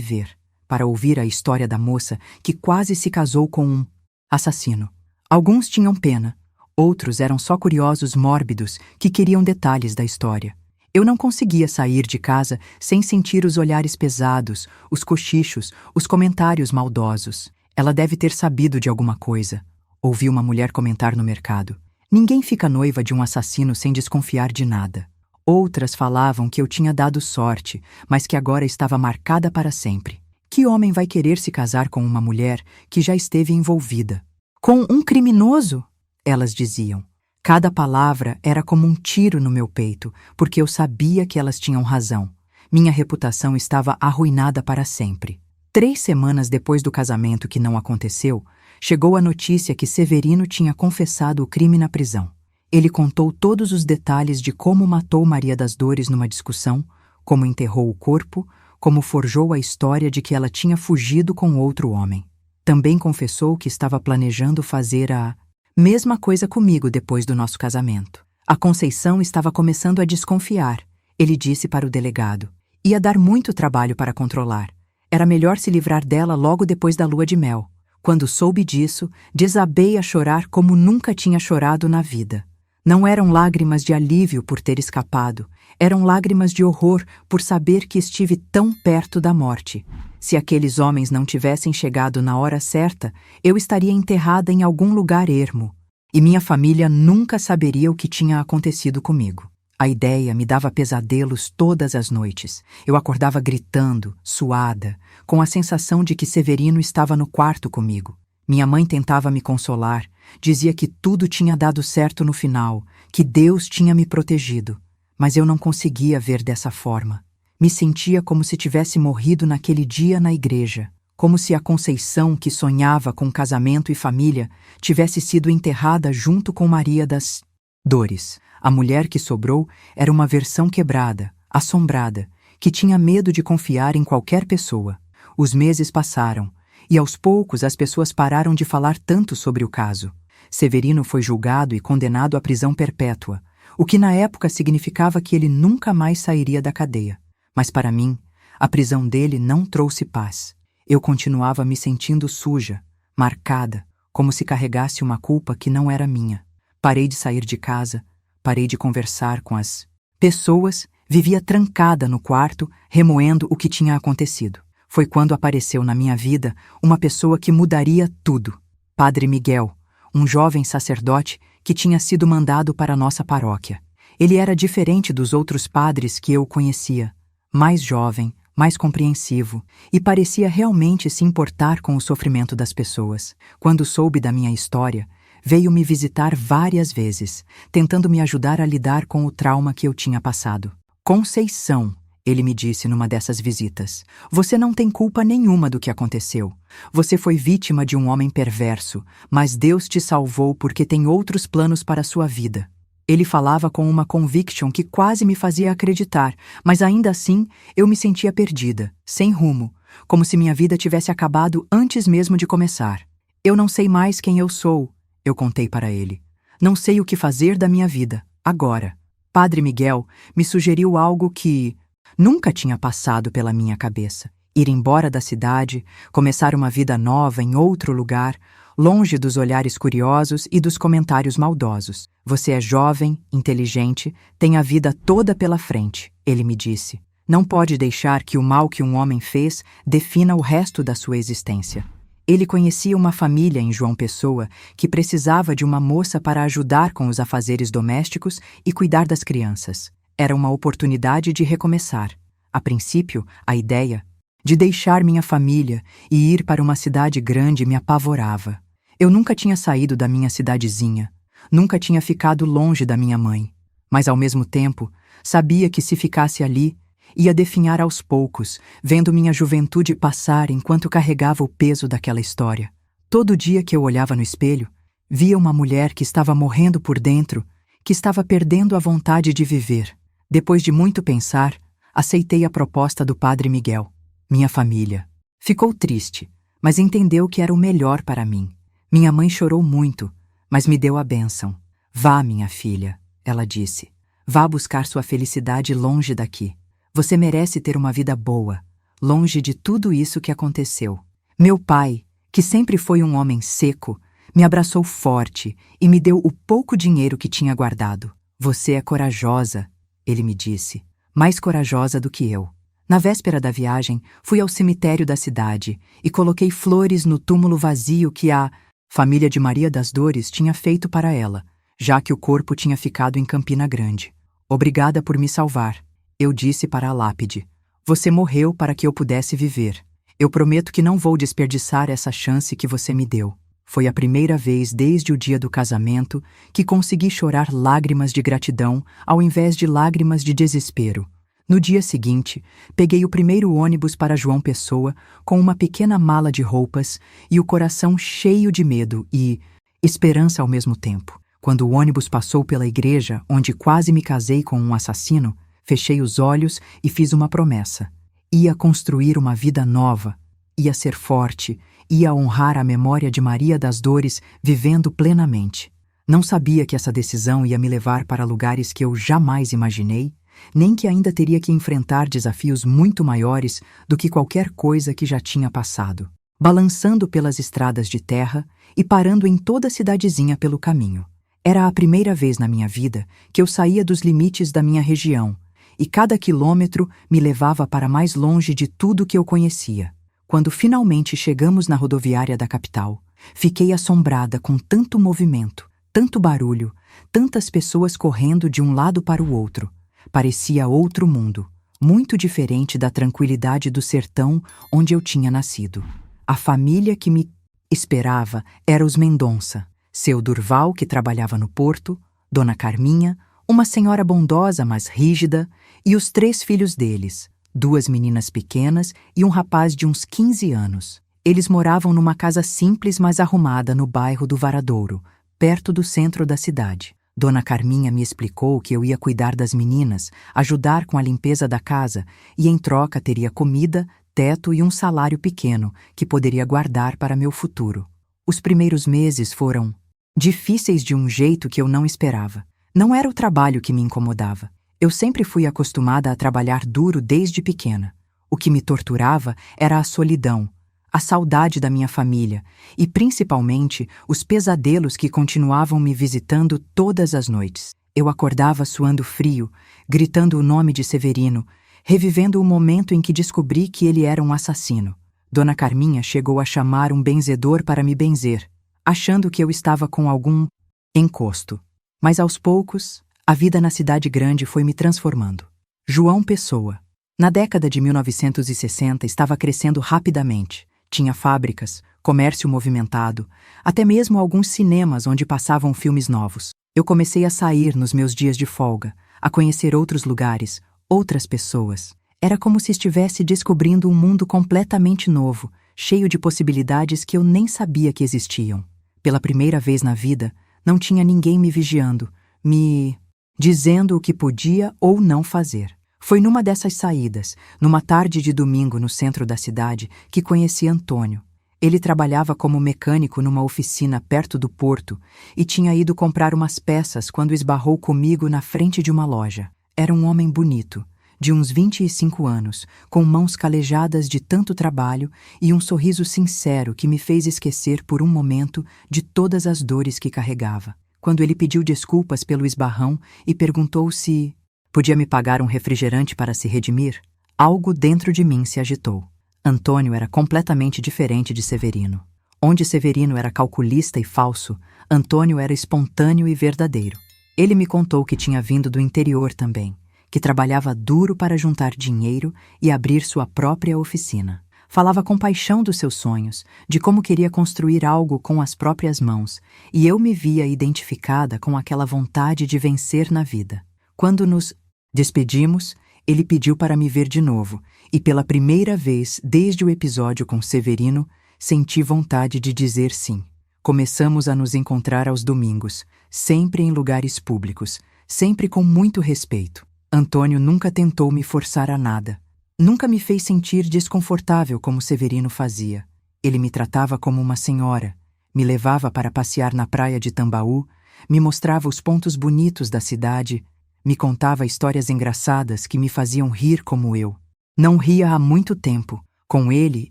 [SPEAKER 1] ver, para ouvir a história da moça que quase se casou com um assassino. Alguns tinham pena, outros eram só curiosos mórbidos que queriam detalhes da história. Eu não conseguia sair de casa sem sentir os olhares pesados, os cochichos, os comentários maldosos. Ela deve ter sabido de alguma coisa. Ouvi uma mulher comentar no mercado. Ninguém fica noiva de um assassino sem desconfiar de nada. Outras falavam que eu tinha dado sorte, mas que agora estava marcada para sempre. Que homem vai querer se casar com uma mulher que já esteve envolvida? Com um criminoso? Elas diziam. Cada palavra era como um tiro no meu peito, porque eu sabia que elas tinham razão. Minha reputação estava arruinada para sempre. 3 semanas depois do casamento que não aconteceu, chegou a notícia que Severino tinha confessado o crime na prisão. Ele contou todos os detalhes de como matou Maria das Dores numa discussão, como enterrou o corpo, como forjou a história de que ela tinha fugido com outro homem. Também confessou que estava planejando fazer a mesma coisa comigo depois do nosso casamento. A Conceição estava começando a desconfiar. Ele disse para o delegado. Ia dar muito trabalho para controlar. Era melhor se livrar dela logo depois da lua de mel. Quando soube disso, desabei a chorar como nunca tinha chorado na vida. Não eram lágrimas de alívio por ter escapado. Eram lágrimas de horror por saber que estive tão perto da morte. Se aqueles homens não tivessem chegado na hora certa, eu estaria enterrada em algum lugar ermo. E minha família nunca saberia o que tinha acontecido comigo. A ideia me dava pesadelos todas as noites. Eu acordava gritando, suada, com a sensação de que Severino estava no quarto comigo. Minha mãe tentava me consolar, dizia que tudo tinha dado certo no final, que Deus tinha me protegido. Mas eu não conseguia ver dessa forma. Me sentia como se tivesse morrido naquele dia na igreja, como se a Conceição, que sonhava com casamento e família, tivesse sido enterrada junto com Maria das Dores. A mulher que sobrou era uma versão quebrada, assombrada, que tinha medo de confiar em qualquer pessoa. Os meses passaram, e aos poucos as pessoas pararam de falar tanto sobre o caso. Severino foi julgado e condenado à prisão perpétua, o que na época significava que ele nunca mais sairia da cadeia. Mas para mim, a prisão dele não trouxe paz. Eu continuava me sentindo suja, marcada, como se carregasse uma culpa que não era minha. Parei de sair de casa, parei de conversar com as pessoas, vivia trancada no quarto, remoendo o que tinha acontecido. Foi quando apareceu na minha vida uma pessoa que mudaria tudo. Padre Miguel, um jovem sacerdote que tinha sido mandado para a nossa paróquia. Ele era diferente dos outros padres que eu conhecia. Mais jovem, mais compreensivo, e parecia realmente se importar com o sofrimento das pessoas. Quando soube da minha história, veio me visitar várias vezes, tentando me ajudar a lidar com o trauma que eu tinha passado. Conceição, ele me disse numa dessas visitas, você não tem culpa nenhuma do que aconteceu. Você foi vítima de um homem perverso, mas Deus te salvou porque tem outros planos para a sua vida. Ele falava com uma conviction que quase me fazia acreditar, mas ainda assim eu me sentia perdida, sem rumo, como se minha vida tivesse acabado antes mesmo de começar. Eu não sei mais quem eu sou, eu contei para ele. Não sei o que fazer da minha vida, agora. Padre Miguel me sugeriu algo que nunca tinha passado pela minha cabeça. Ir embora da cidade, começar uma vida nova em outro lugar, longe dos olhares curiosos e dos comentários maldosos. Você é jovem, inteligente, tem a vida toda pela frente, ele me disse. Não pode deixar que o mal que um homem fez defina o resto da sua existência. Ele conhecia uma família em João Pessoa que precisava de uma moça para ajudar com os afazeres domésticos e cuidar das crianças. Era uma oportunidade de recomeçar. A princípio, a ideia de deixar minha família e ir para uma cidade grande me apavorava. Eu nunca tinha saído da minha cidadezinha, nunca tinha ficado longe da minha mãe. Mas, ao mesmo tempo, sabia que se ficasse ali, ia definhar aos poucos, vendo minha juventude passar enquanto carregava o peso daquela história. Todo dia que eu olhava no espelho, via uma mulher que estava morrendo por dentro, que estava perdendo a vontade de viver. Depois de muito pensar, aceitei a proposta do Padre Miguel. Minha família ficou triste, mas entendeu que era o melhor para mim. Minha mãe chorou muito, mas me deu a bênção. Vá, minha filha, ela disse. Vá buscar sua felicidade longe daqui. Você merece ter uma vida boa, longe de tudo isso que aconteceu. Meu pai, que sempre foi um homem seco, me abraçou forte e me deu o pouco dinheiro que tinha guardado. Você é corajosa, ele me disse, mais corajosa do que eu. Na véspera da viagem, fui ao cemitério da cidade e coloquei flores no túmulo vazio que a família de Maria das Dores tinha feito para ela, já que o corpo tinha ficado em Campina Grande. Obrigada por me salvar. Eu disse para a lápide, você morreu para que eu pudesse viver. Eu prometo que não vou desperdiçar essa chance que você me deu. Foi a primeira vez desde o dia do casamento que consegui chorar lágrimas de gratidão ao invés de lágrimas de desespero. No dia seguinte, peguei o primeiro ônibus para João Pessoa com uma pequena mala de roupas e o coração cheio de medo e esperança ao mesmo tempo. Quando o ônibus passou pela igreja onde quase me casei com um assassino, fechei os olhos e fiz uma promessa. Ia construir uma vida nova, ia ser forte, ia honrar a memória de Maria das Dores vivendo plenamente. Não sabia que essa decisão ia me levar para lugares que eu jamais imaginei, nem que ainda teria que enfrentar desafios muito maiores do que qualquer coisa que já tinha passado. Balançando pelas estradas de terra e parando em toda a cidadezinha pelo caminho. Era a primeira vez na minha vida que eu saía dos limites da minha região, e cada quilômetro me levava para mais longe de tudo que eu conhecia. Quando finalmente chegamos na rodoviária da capital, fiquei assombrada com tanto movimento, tanto barulho, tantas pessoas correndo de um lado para o outro. Parecia outro mundo, muito diferente da tranquilidade do sertão onde eu tinha nascido. A família que me esperava era os Mendonça, seu Durval, que trabalhava no porto, Dona Carminha, uma senhora bondosa, mas rígida, e os 3 filhos deles, 2 meninas pequenas e um rapaz de uns 15 anos. Eles moravam numa casa simples, mas arrumada no bairro do Varadouro, perto do centro da cidade. Dona Carminha me explicou que eu ia cuidar das meninas, ajudar com a limpeza da casa e, em troca, teria comida, teto e um salário pequeno que poderia guardar para meu futuro. Os primeiros meses foram difíceis de um jeito que eu não esperava. Não era o trabalho que me incomodava. Eu sempre fui acostumada a trabalhar duro desde pequena. O que me torturava era a solidão, a saudade da minha família e, principalmente, os pesadelos que continuavam me visitando todas as noites. Eu acordava suando frio, gritando o nome de Severino, revivendo o momento em que descobri que ele era um assassino. Dona Carminha chegou a chamar um benzedor para me benzer, achando que eu estava com algum encosto. Mas aos poucos, a vida na cidade grande foi me transformando. João Pessoa. Na década de 1960 estava crescendo rapidamente. Tinha fábricas, comércio movimentado, até mesmo alguns cinemas onde passavam filmes novos. Eu comecei a sair nos meus dias de folga, a conhecer outros lugares, outras pessoas. Era como se estivesse descobrindo um mundo completamente novo, cheio de possibilidades que eu nem sabia que existiam. Pela primeira vez na vida, não tinha ninguém me vigiando, me dizendo o que podia ou não fazer. Foi numa dessas saídas, numa tarde de domingo no centro da cidade, que conheci Antônio. Ele trabalhava como mecânico numa oficina perto do porto e tinha ido comprar umas peças quando esbarrou comigo na frente de uma loja. Era um homem bonito, de uns 25 anos, com mãos calejadas de tanto trabalho e um sorriso sincero que me fez esquecer por um momento de todas as dores que carregava. Quando ele pediu desculpas pelo esbarrão e perguntou se podia me pagar um refrigerante para se redimir, algo dentro de mim se agitou. Antônio era completamente diferente de Severino. Onde Severino era calculista e falso, Antônio era espontâneo e verdadeiro. Ele me contou que tinha vindo do interior também, que trabalhava duro para juntar dinheiro e abrir sua própria oficina. Falava com paixão dos seus sonhos, de como queria construir algo com as próprias mãos, e eu me via identificada com aquela vontade de vencer na vida. Quando nos despedimos, ele pediu para me ver de novo, e pela primeira vez desde o episódio com Severino, senti vontade de dizer sim. Começamos a nos encontrar aos domingos, sempre em lugares públicos, sempre com muito respeito. Antônio nunca tentou me forçar a nada. Nunca me fez sentir desconfortável como Severino fazia. Ele me tratava como uma senhora, me levava para passear na praia de Tambaú, me mostrava os pontos bonitos da cidade, me contava histórias engraçadas que me faziam rir como eu. Não ria há muito tempo. Com ele,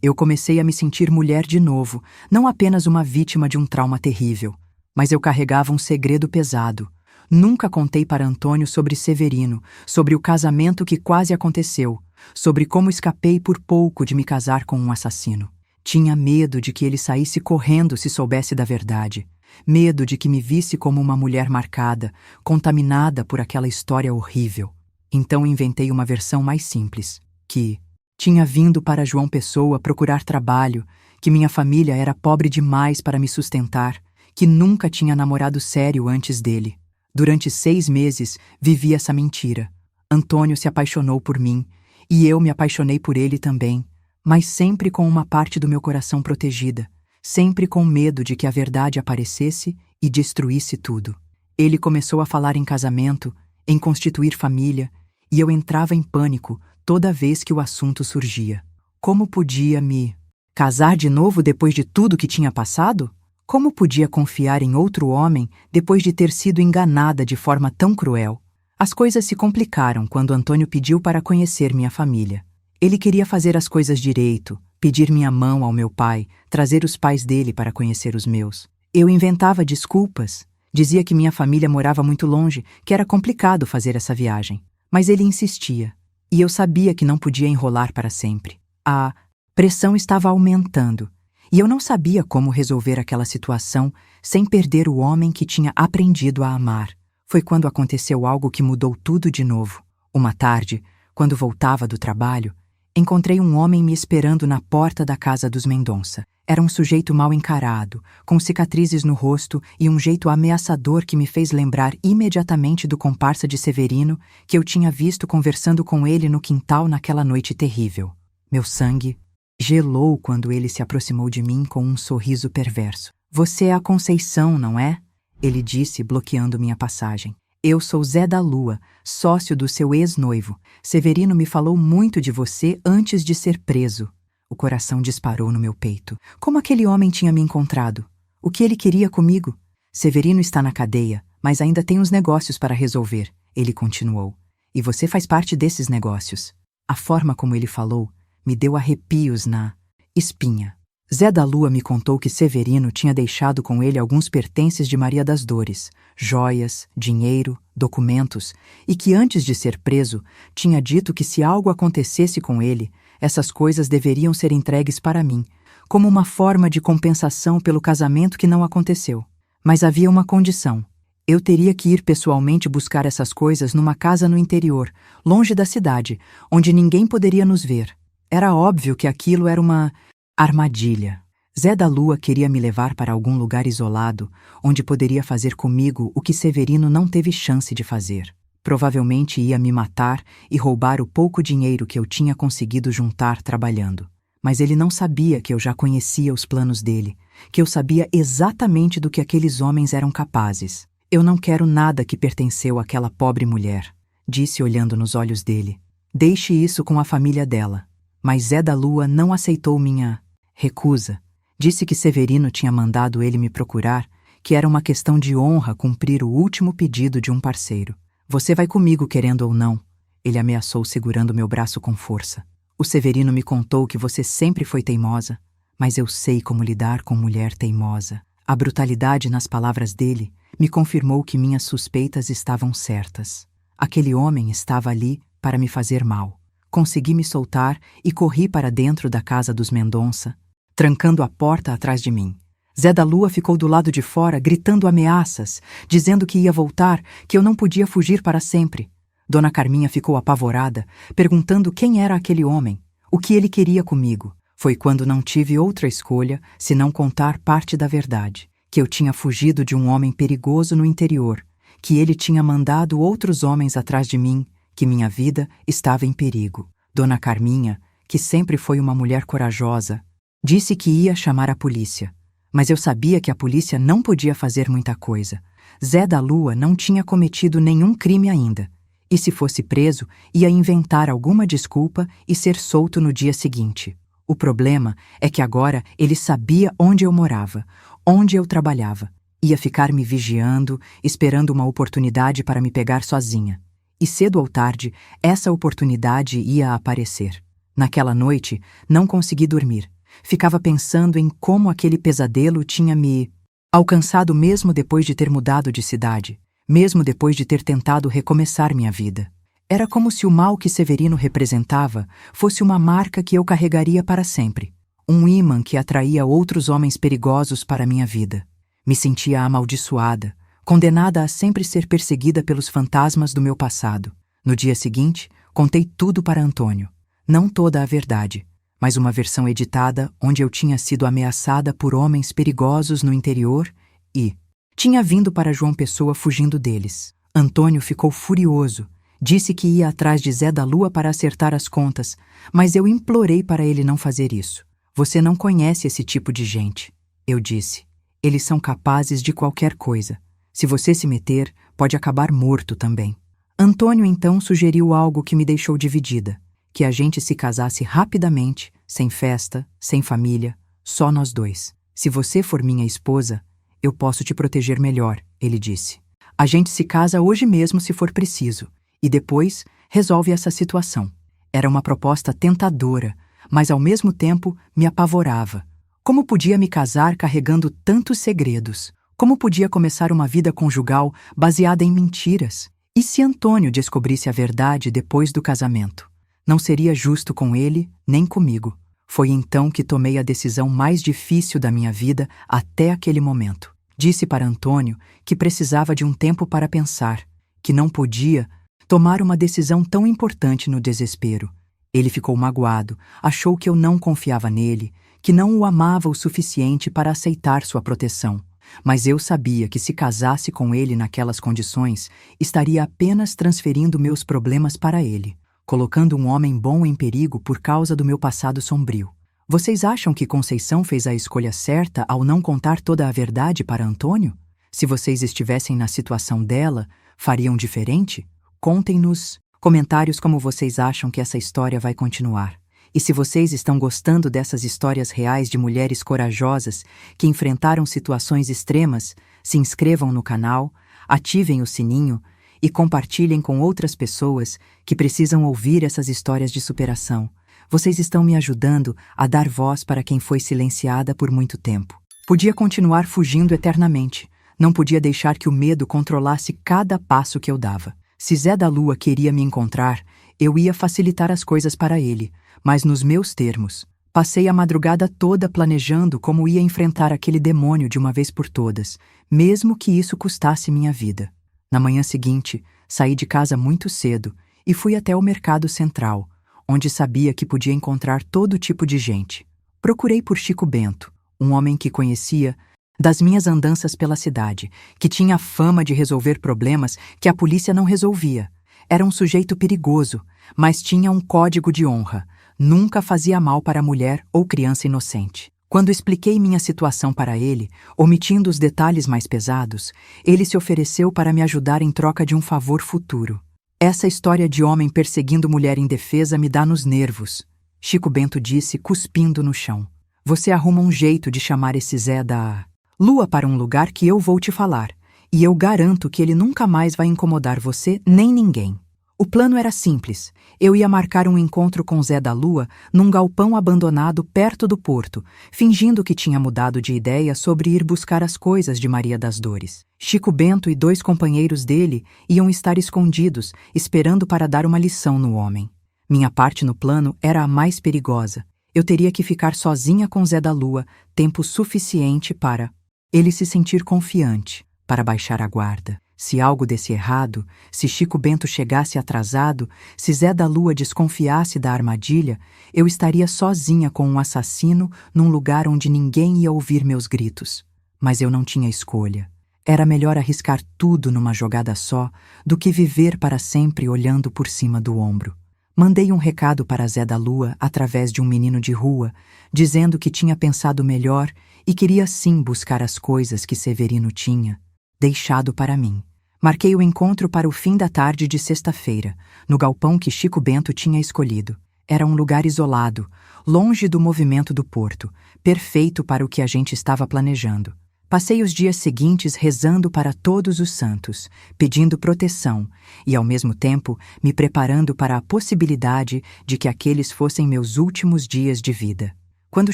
[SPEAKER 1] eu comecei a me sentir mulher de novo, não apenas uma vítima de um trauma terrível. Mas eu carregava um segredo pesado. Nunca contei para Antônio sobre Severino, sobre o casamento que quase aconteceu, sobre como escapei por pouco de me casar com um assassino. Tinha medo de que ele saísse correndo se soubesse da verdade. Medo de que me visse como uma mulher marcada, contaminada por aquela história horrível. Então inventei uma versão mais simples, que tinha vindo para João Pessoa procurar trabalho, que minha família era pobre demais para me sustentar, que nunca tinha namorado sério antes dele. Durante 6 meses vivi essa mentira. Antônio se apaixonou por mim, e eu me apaixonei por ele também, mas sempre com uma parte do meu coração protegida, sempre com medo de que a verdade aparecesse e destruísse tudo. Ele começou a falar em casamento, em constituir família, e eu entrava em pânico toda vez que o assunto surgia. Como podia me casar de novo depois de tudo que tinha passado? Como podia confiar em outro homem depois de ter sido enganada de forma tão cruel? As coisas se complicaram quando Antônio pediu para conhecer minha família. Ele queria fazer as coisas direito, pedir minha mão ao meu pai, trazer os pais dele para conhecer os meus. Eu inventava desculpas, dizia que minha família morava muito longe, que era complicado fazer essa viagem. Mas ele insistia, e eu sabia que não podia enrolar para sempre. A pressão estava aumentando, e eu não sabia como resolver aquela situação sem perder o homem que tinha aprendido a amar. Foi quando aconteceu algo que mudou tudo de novo. Uma tarde, quando voltava do trabalho, encontrei um homem me esperando na porta da casa dos Mendonça. Era um sujeito mal encarado, com cicatrizes no rosto e um jeito ameaçador que me fez lembrar imediatamente do comparsa de Severino que eu tinha visto conversando com ele no quintal naquela noite terrível. Meu sangue gelou quando ele se aproximou de mim com um sorriso perverso. "Você é a Conceição, não é?" ele disse, bloqueando minha passagem. "Eu sou Zé da Lua, sócio do seu ex-noivo. Severino me falou muito de você antes de ser preso." O coração disparou no meu peito. Como aquele homem tinha me encontrado? O que ele queria comigo? "Severino está na cadeia, mas ainda tem uns negócios para resolver", ele continuou. "E você faz parte desses negócios." A forma como ele falou me deu arrepios na espinha. Zé da Lua me contou que Severino tinha deixado com ele alguns pertences de Maria das Dores, joias, dinheiro, documentos, e que antes de ser preso, tinha dito que se algo acontecesse com ele, essas coisas deveriam ser entregues para mim, como uma forma de compensação pelo casamento que não aconteceu. Mas havia uma condição. Eu teria que ir pessoalmente buscar essas coisas numa casa no interior, longe da cidade, onde ninguém poderia nos ver. Era óbvio que aquilo era uma armadilha. Zé da Lua queria me levar para algum lugar isolado, onde poderia fazer comigo o que Severino não teve chance de fazer. Provavelmente ia me matar e roubar o pouco dinheiro que eu tinha conseguido juntar trabalhando. Mas ele não sabia que eu já conhecia os planos dele, que eu sabia exatamente do que aqueles homens eram capazes. "Eu não quero nada que pertenceu àquela pobre mulher", disse olhando nos olhos dele. "Deixe isso com a família dela." Mas Zé da Lua não aceitou minha recusa. Disse que Severino tinha mandado ele me procurar, que era uma questão de honra cumprir o último pedido de um parceiro. "Você vai comigo, querendo ou não", ele ameaçou segurando meu braço com força. "O Severino me contou que você sempre foi teimosa, mas eu sei como lidar com mulher teimosa." A brutalidade nas palavras dele me confirmou que minhas suspeitas estavam certas. Aquele homem estava ali para me fazer mal. Consegui me soltar e corri para dentro da casa dos Mendonça. trancando a porta atrás de mim. Zé da Lua ficou do lado de fora, gritando ameaças, dizendo que ia voltar, que eu não podia fugir para sempre. Dona Carminha ficou apavorada, perguntando quem era aquele homem, o que ele queria comigo. Foi quando não tive outra escolha senão contar parte da verdade, que eu tinha fugido de um homem perigoso no interior, que ele tinha mandado outros homens atrás de mim, que minha vida estava em perigo. Dona Carminha, que sempre foi uma mulher corajosa, disse que ia chamar a polícia. Mas eu sabia que a polícia não podia fazer muita coisa. Zé da Lua não tinha cometido nenhum crime ainda. E se fosse preso, ia inventar alguma desculpa e ser solto no dia seguinte. O problema é que agora ele sabia onde eu morava, onde eu trabalhava. Ia ficar me vigiando, esperando uma oportunidade para me pegar sozinha. E cedo ou tarde, essa oportunidade ia aparecer. Naquela noite, não consegui dormir. Ficava pensando em como aquele pesadelo tinha me alcançado mesmo depois de ter mudado de cidade, mesmo depois de ter tentado recomeçar minha vida. Era como se o mal que Severino representava fosse uma marca que eu carregaria para sempre, um ímã que atraía outros homens perigosos para minha vida. Me sentia amaldiçoada, condenada a sempre ser perseguida pelos fantasmas do meu passado. No dia seguinte, contei tudo para Antônio. Não toda a verdade, mas uma versão editada onde eu tinha sido ameaçada por homens perigosos no interior e tinha vindo para João Pessoa fugindo deles. Antônio ficou furioso, disse que ia atrás de Zé da Lua para acertar as contas, mas eu implorei para ele não fazer isso. Você não conhece esse tipo de gente, eu disse. Eles são capazes de qualquer coisa. Se você se meter, pode acabar morto também. Antônio então sugeriu algo que me deixou dividida. Que a gente se casasse rapidamente, sem festa, sem família, só nós dois. Se você for minha esposa, eu posso te proteger melhor, ele disse. A gente se casa hoje mesmo se for preciso, e depois resolve essa situação. Era uma proposta tentadora, mas ao mesmo tempo me apavorava. Como podia me casar carregando tantos segredos? Como podia começar uma vida conjugal baseada em mentiras? E se Antônio descobrisse a verdade depois do casamento? Não seria justo com ele, nem comigo. Foi então que tomei a decisão mais difícil da minha vida até aquele momento. Disse para Antônio que precisava de um tempo para pensar, que não podia tomar uma decisão tão importante no desespero. Ele ficou magoado, achou que eu não confiava nele, que não o amava o suficiente para aceitar sua proteção. Mas eu sabia que se casasse com ele naquelas condições, estaria apenas transferindo meus problemas para ele, colocando um homem bom em perigo por causa do meu passado sombrio. Vocês acham que Conceição fez a escolha certa ao não contar toda a verdade para Antônio? Se vocês estivessem na situação dela, fariam diferente? Contem nos comentários como vocês acham que essa história vai continuar. E se vocês estão gostando dessas histórias reais de mulheres corajosas que enfrentaram situações extremas, se inscrevam no canal, ativem o sininho e compartilhem com outras pessoas que precisam ouvir essas histórias de superação. Vocês estão me ajudando a dar voz para quem foi silenciada por muito tempo. Podia continuar fugindo eternamente. Não podia deixar que o medo controlasse cada passo que eu dava. Se Zé da Lua queria me encontrar, eu ia facilitar as coisas para ele, mas nos meus termos. Passei a madrugada toda planejando como ia enfrentar aquele demônio de uma vez por todas, mesmo que isso custasse minha vida. Na manhã seguinte, saí de casa muito cedo e fui até o Mercado Central, onde sabia que podia encontrar todo tipo de gente. Procurei por Chico Bento, um homem que conhecia das minhas andanças pela cidade, que tinha a fama de resolver problemas que a polícia não resolvia. Era um sujeito perigoso, mas tinha um código de honra. Nunca fazia mal para mulher ou criança inocente. Quando expliquei minha situação para ele, omitindo os detalhes mais pesados, ele se ofereceu para me ajudar em troca de um favor futuro. Essa história de homem perseguindo mulher indefesa me dá nos nervos, Chico Bento disse, cuspindo no chão. Você arruma um jeito de chamar esse Zé da Lua para um lugar que eu vou te falar, e eu garanto que ele nunca mais vai incomodar você nem ninguém. O plano era simples. Eu ia marcar um encontro com Zé da Lua num galpão abandonado perto do porto, fingindo que tinha mudado de ideia sobre ir buscar as coisas de Maria das Dores. Chico Bento e 2 companheiros dele iam estar escondidos, esperando para dar uma lição no homem. Minha parte no plano era a mais perigosa. Eu teria que ficar sozinha com Zé da Lua tempo suficiente para ele se sentir confiante, para baixar a guarda. Se algo desse errado, se Chico Bento chegasse atrasado, se Zé da Lua desconfiasse da armadilha, eu estaria sozinha com um assassino num lugar onde ninguém ia ouvir meus gritos. Mas eu não tinha escolha. Era melhor arriscar tudo numa jogada só do que viver para sempre olhando por cima do ombro. Mandei um recado para Zé da Lua através de um menino de rua, dizendo que tinha pensado melhor e queria sim buscar as coisas que Severino tinha deixado para mim. Marquei o encontro para o fim da tarde de sexta-feira, no galpão que Chico Bento tinha escolhido. Era um lugar isolado, longe do movimento do porto, perfeito para o que a gente estava planejando. Passei os dias seguintes rezando para todos os santos, pedindo proteção e, ao mesmo tempo, me preparando para a possibilidade de que aqueles fossem meus últimos dias de vida. Quando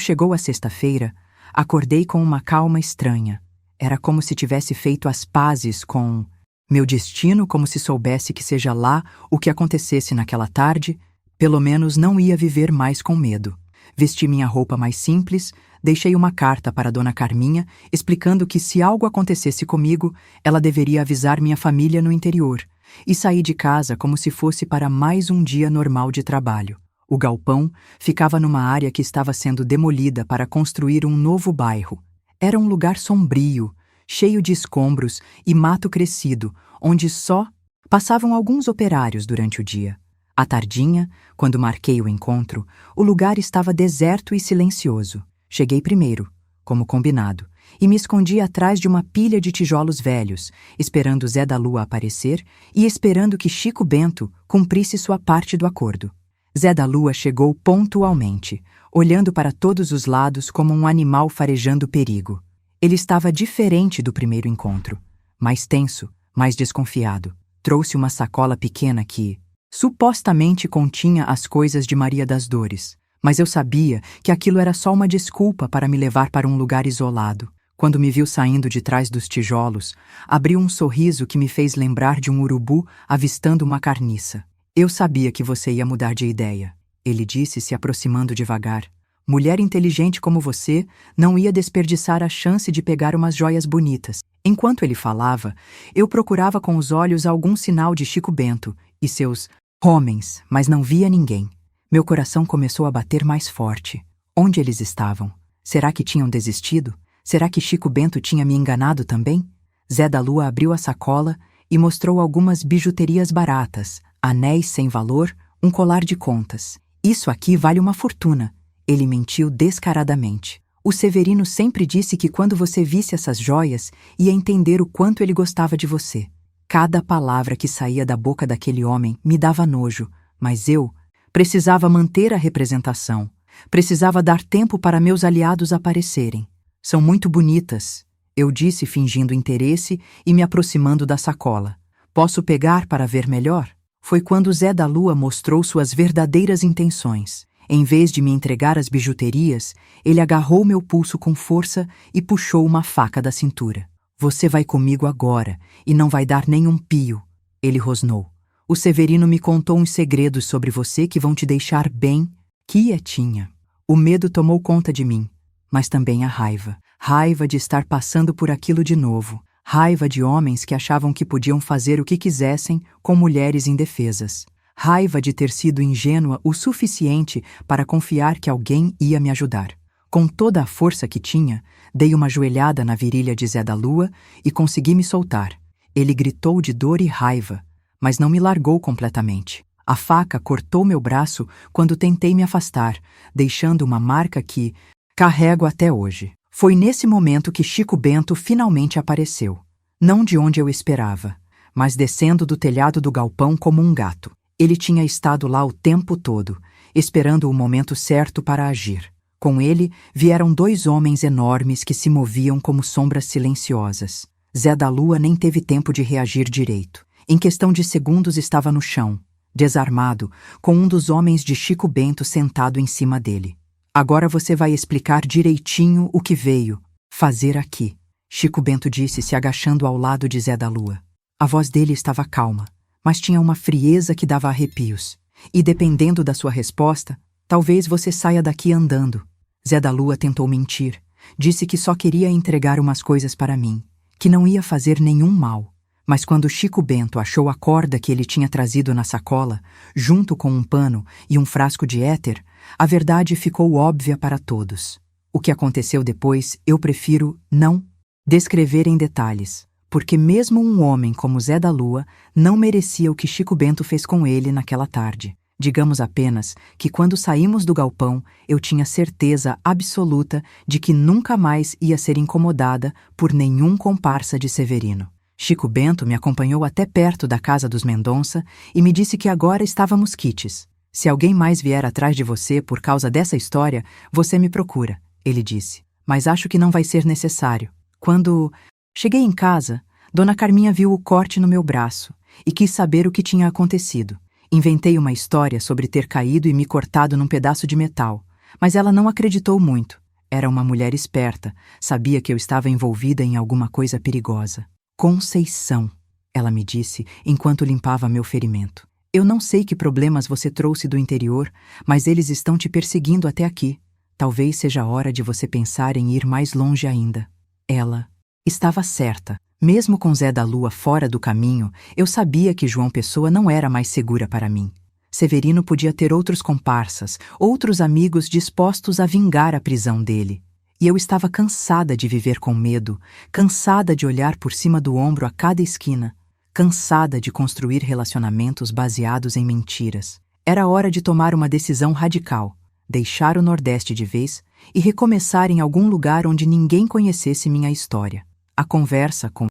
[SPEAKER 1] chegou a sexta-feira, acordei com uma calma estranha. Era como se tivesse feito as pazes com meu destino, como se soubesse que seja lá o que acontecesse naquela tarde, pelo menos não ia viver mais com medo. Vesti minha roupa mais simples, deixei uma carta para Dona Carminha explicando que se algo acontecesse comigo, ela deveria avisar minha família no interior, e saí de casa como se fosse para mais um dia normal de trabalho. O galpão ficava numa área que estava sendo demolida para construir um novo bairro. Era um lugar sombrio, cheio de escombros e mato crescido, onde só passavam alguns operários durante o dia. À tardinha, quando marquei o encontro, o lugar estava deserto e silencioso. Cheguei primeiro, como combinado, e me escondi atrás de uma pilha de tijolos velhos, esperando Zé da Lua aparecer e esperando que Chico Bento cumprisse sua parte do acordo. Zé da Lua chegou pontualmente, olhando para todos os lados como um animal farejando perigo. Ele estava diferente do primeiro encontro, mais tenso, mais desconfiado. Trouxe uma sacola pequena que, supostamente, continha as coisas de Maria das Dores, mas eu sabia que aquilo era só uma desculpa para me levar para um lugar isolado. Quando me viu saindo de trás dos tijolos, abriu um sorriso que me fez lembrar de um urubu avistando uma carniça. Eu sabia que você ia mudar de ideia, ele disse, se aproximando devagar. Mulher inteligente como você não ia desperdiçar a chance de pegar umas joias bonitas. Enquanto ele falava, eu procurava com os olhos algum sinal de Chico Bento e seus homens, mas não via ninguém. Meu coração começou a bater mais forte. Onde eles estavam? Será que tinham desistido? Será que Chico Bento tinha me enganado também? Zé da Lua abriu a sacola e mostrou algumas bijuterias baratas, anéis sem valor, um colar de contas. Isso aqui vale uma fortuna. Ele mentiu descaradamente. O Severino sempre disse que quando você visse essas joias, ia entender o quanto ele gostava de você. Cada palavra que saía da boca daquele homem me dava nojo, mas eu precisava manter a representação. Precisava dar tempo para meus aliados aparecerem. São muito bonitas, eu disse fingindo interesse e me aproximando da sacola. Posso pegar para ver melhor? Foi quando Zé da Lua mostrou suas verdadeiras intenções. Em vez de me entregar as bijuterias, ele agarrou meu pulso com força e puxou uma faca da cintura. Você vai comigo agora e não vai dar nenhum pio, ele rosnou. O Severino me contou uns segredos sobre você que vão te deixar bem quietinha. O medo tomou conta de mim, mas também a raiva. Raiva de estar passando por aquilo de novo. Raiva de homens que achavam que podiam fazer o que quisessem com mulheres indefesas. Raiva de ter sido ingênua o suficiente para confiar que alguém ia me ajudar. Com toda a força que tinha, dei uma joelhada na virilha de Zé da Lua e consegui me soltar. Ele gritou de dor e raiva, mas não me largou completamente. A faca cortou meu braço quando tentei me afastar, deixando uma marca que carrego até hoje. Foi nesse momento que Chico Bento finalmente apareceu. Não de onde eu esperava, mas descendo do telhado do galpão como um gato. Ele tinha estado lá o tempo todo, esperando o momento certo para agir. Com ele vieram dois homens enormes que se moviam como sombras silenciosas. Zé da Lua nem teve tempo de reagir direito. Em questão de segundos estava no chão, desarmado, com um dos homens de Chico Bento sentado em cima dele. Agora você vai explicar direitinho o que veio fazer aqui, Chico Bento disse, se agachando ao lado de Zé da Lua. A voz dele estava calma, mas tinha uma frieza que dava arrepios. E dependendo da sua resposta, Talvez você saia daqui andando. Zé da Lua tentou mentir. Disse que só queria entregar umas coisas para mim, que não ia fazer nenhum mal. Mas quando Chico Bento achou a corda que ele tinha trazido na sacola, junto com um pano e um frasco de éter, a verdade ficou óbvia para todos. O que aconteceu depois eu prefiro não descrever em detalhes, porque mesmo um homem como Zé da Lua não merecia o que Chico Bento fez com ele naquela tarde. Digamos apenas que quando saímos do galpão, eu tinha certeza absoluta de que nunca mais ia ser incomodada por nenhum comparsa de Severino. Chico Bento me acompanhou até perto da casa dos Mendonça e me disse que agora estávamos quites. Se alguém mais vier atrás de você por causa dessa história, você me procura, ele disse. Mas acho que não vai ser necessário. Quando cheguei em casa, Dona Carminha viu o corte no meu braço e quis saber o que tinha acontecido. Inventei uma história sobre ter caído e me cortado num pedaço de metal, mas ela não acreditou muito. Era uma mulher esperta, sabia que eu estava envolvida em alguma coisa perigosa. Conceição, ela me disse enquanto limpava meu ferimento. Eu não sei que problemas você trouxe do interior, mas eles estão te perseguindo até aqui. Talvez seja a hora de você pensar em ir mais longe ainda. Ela estava certa. Mesmo com Zé da Lua fora do caminho, eu sabia que João Pessoa não era mais segura para mim. Severino podia ter outros comparsas, outros amigos dispostos a vingar a prisão dele. E eu estava cansada de viver com medo, cansada de olhar por cima do ombro a cada esquina, cansada de construir relacionamentos baseados em mentiras. Era hora de tomar uma decisão radical, deixar o Nordeste de vez e recomeçar em algum lugar onde ninguém conhecesse minha história. A conversa com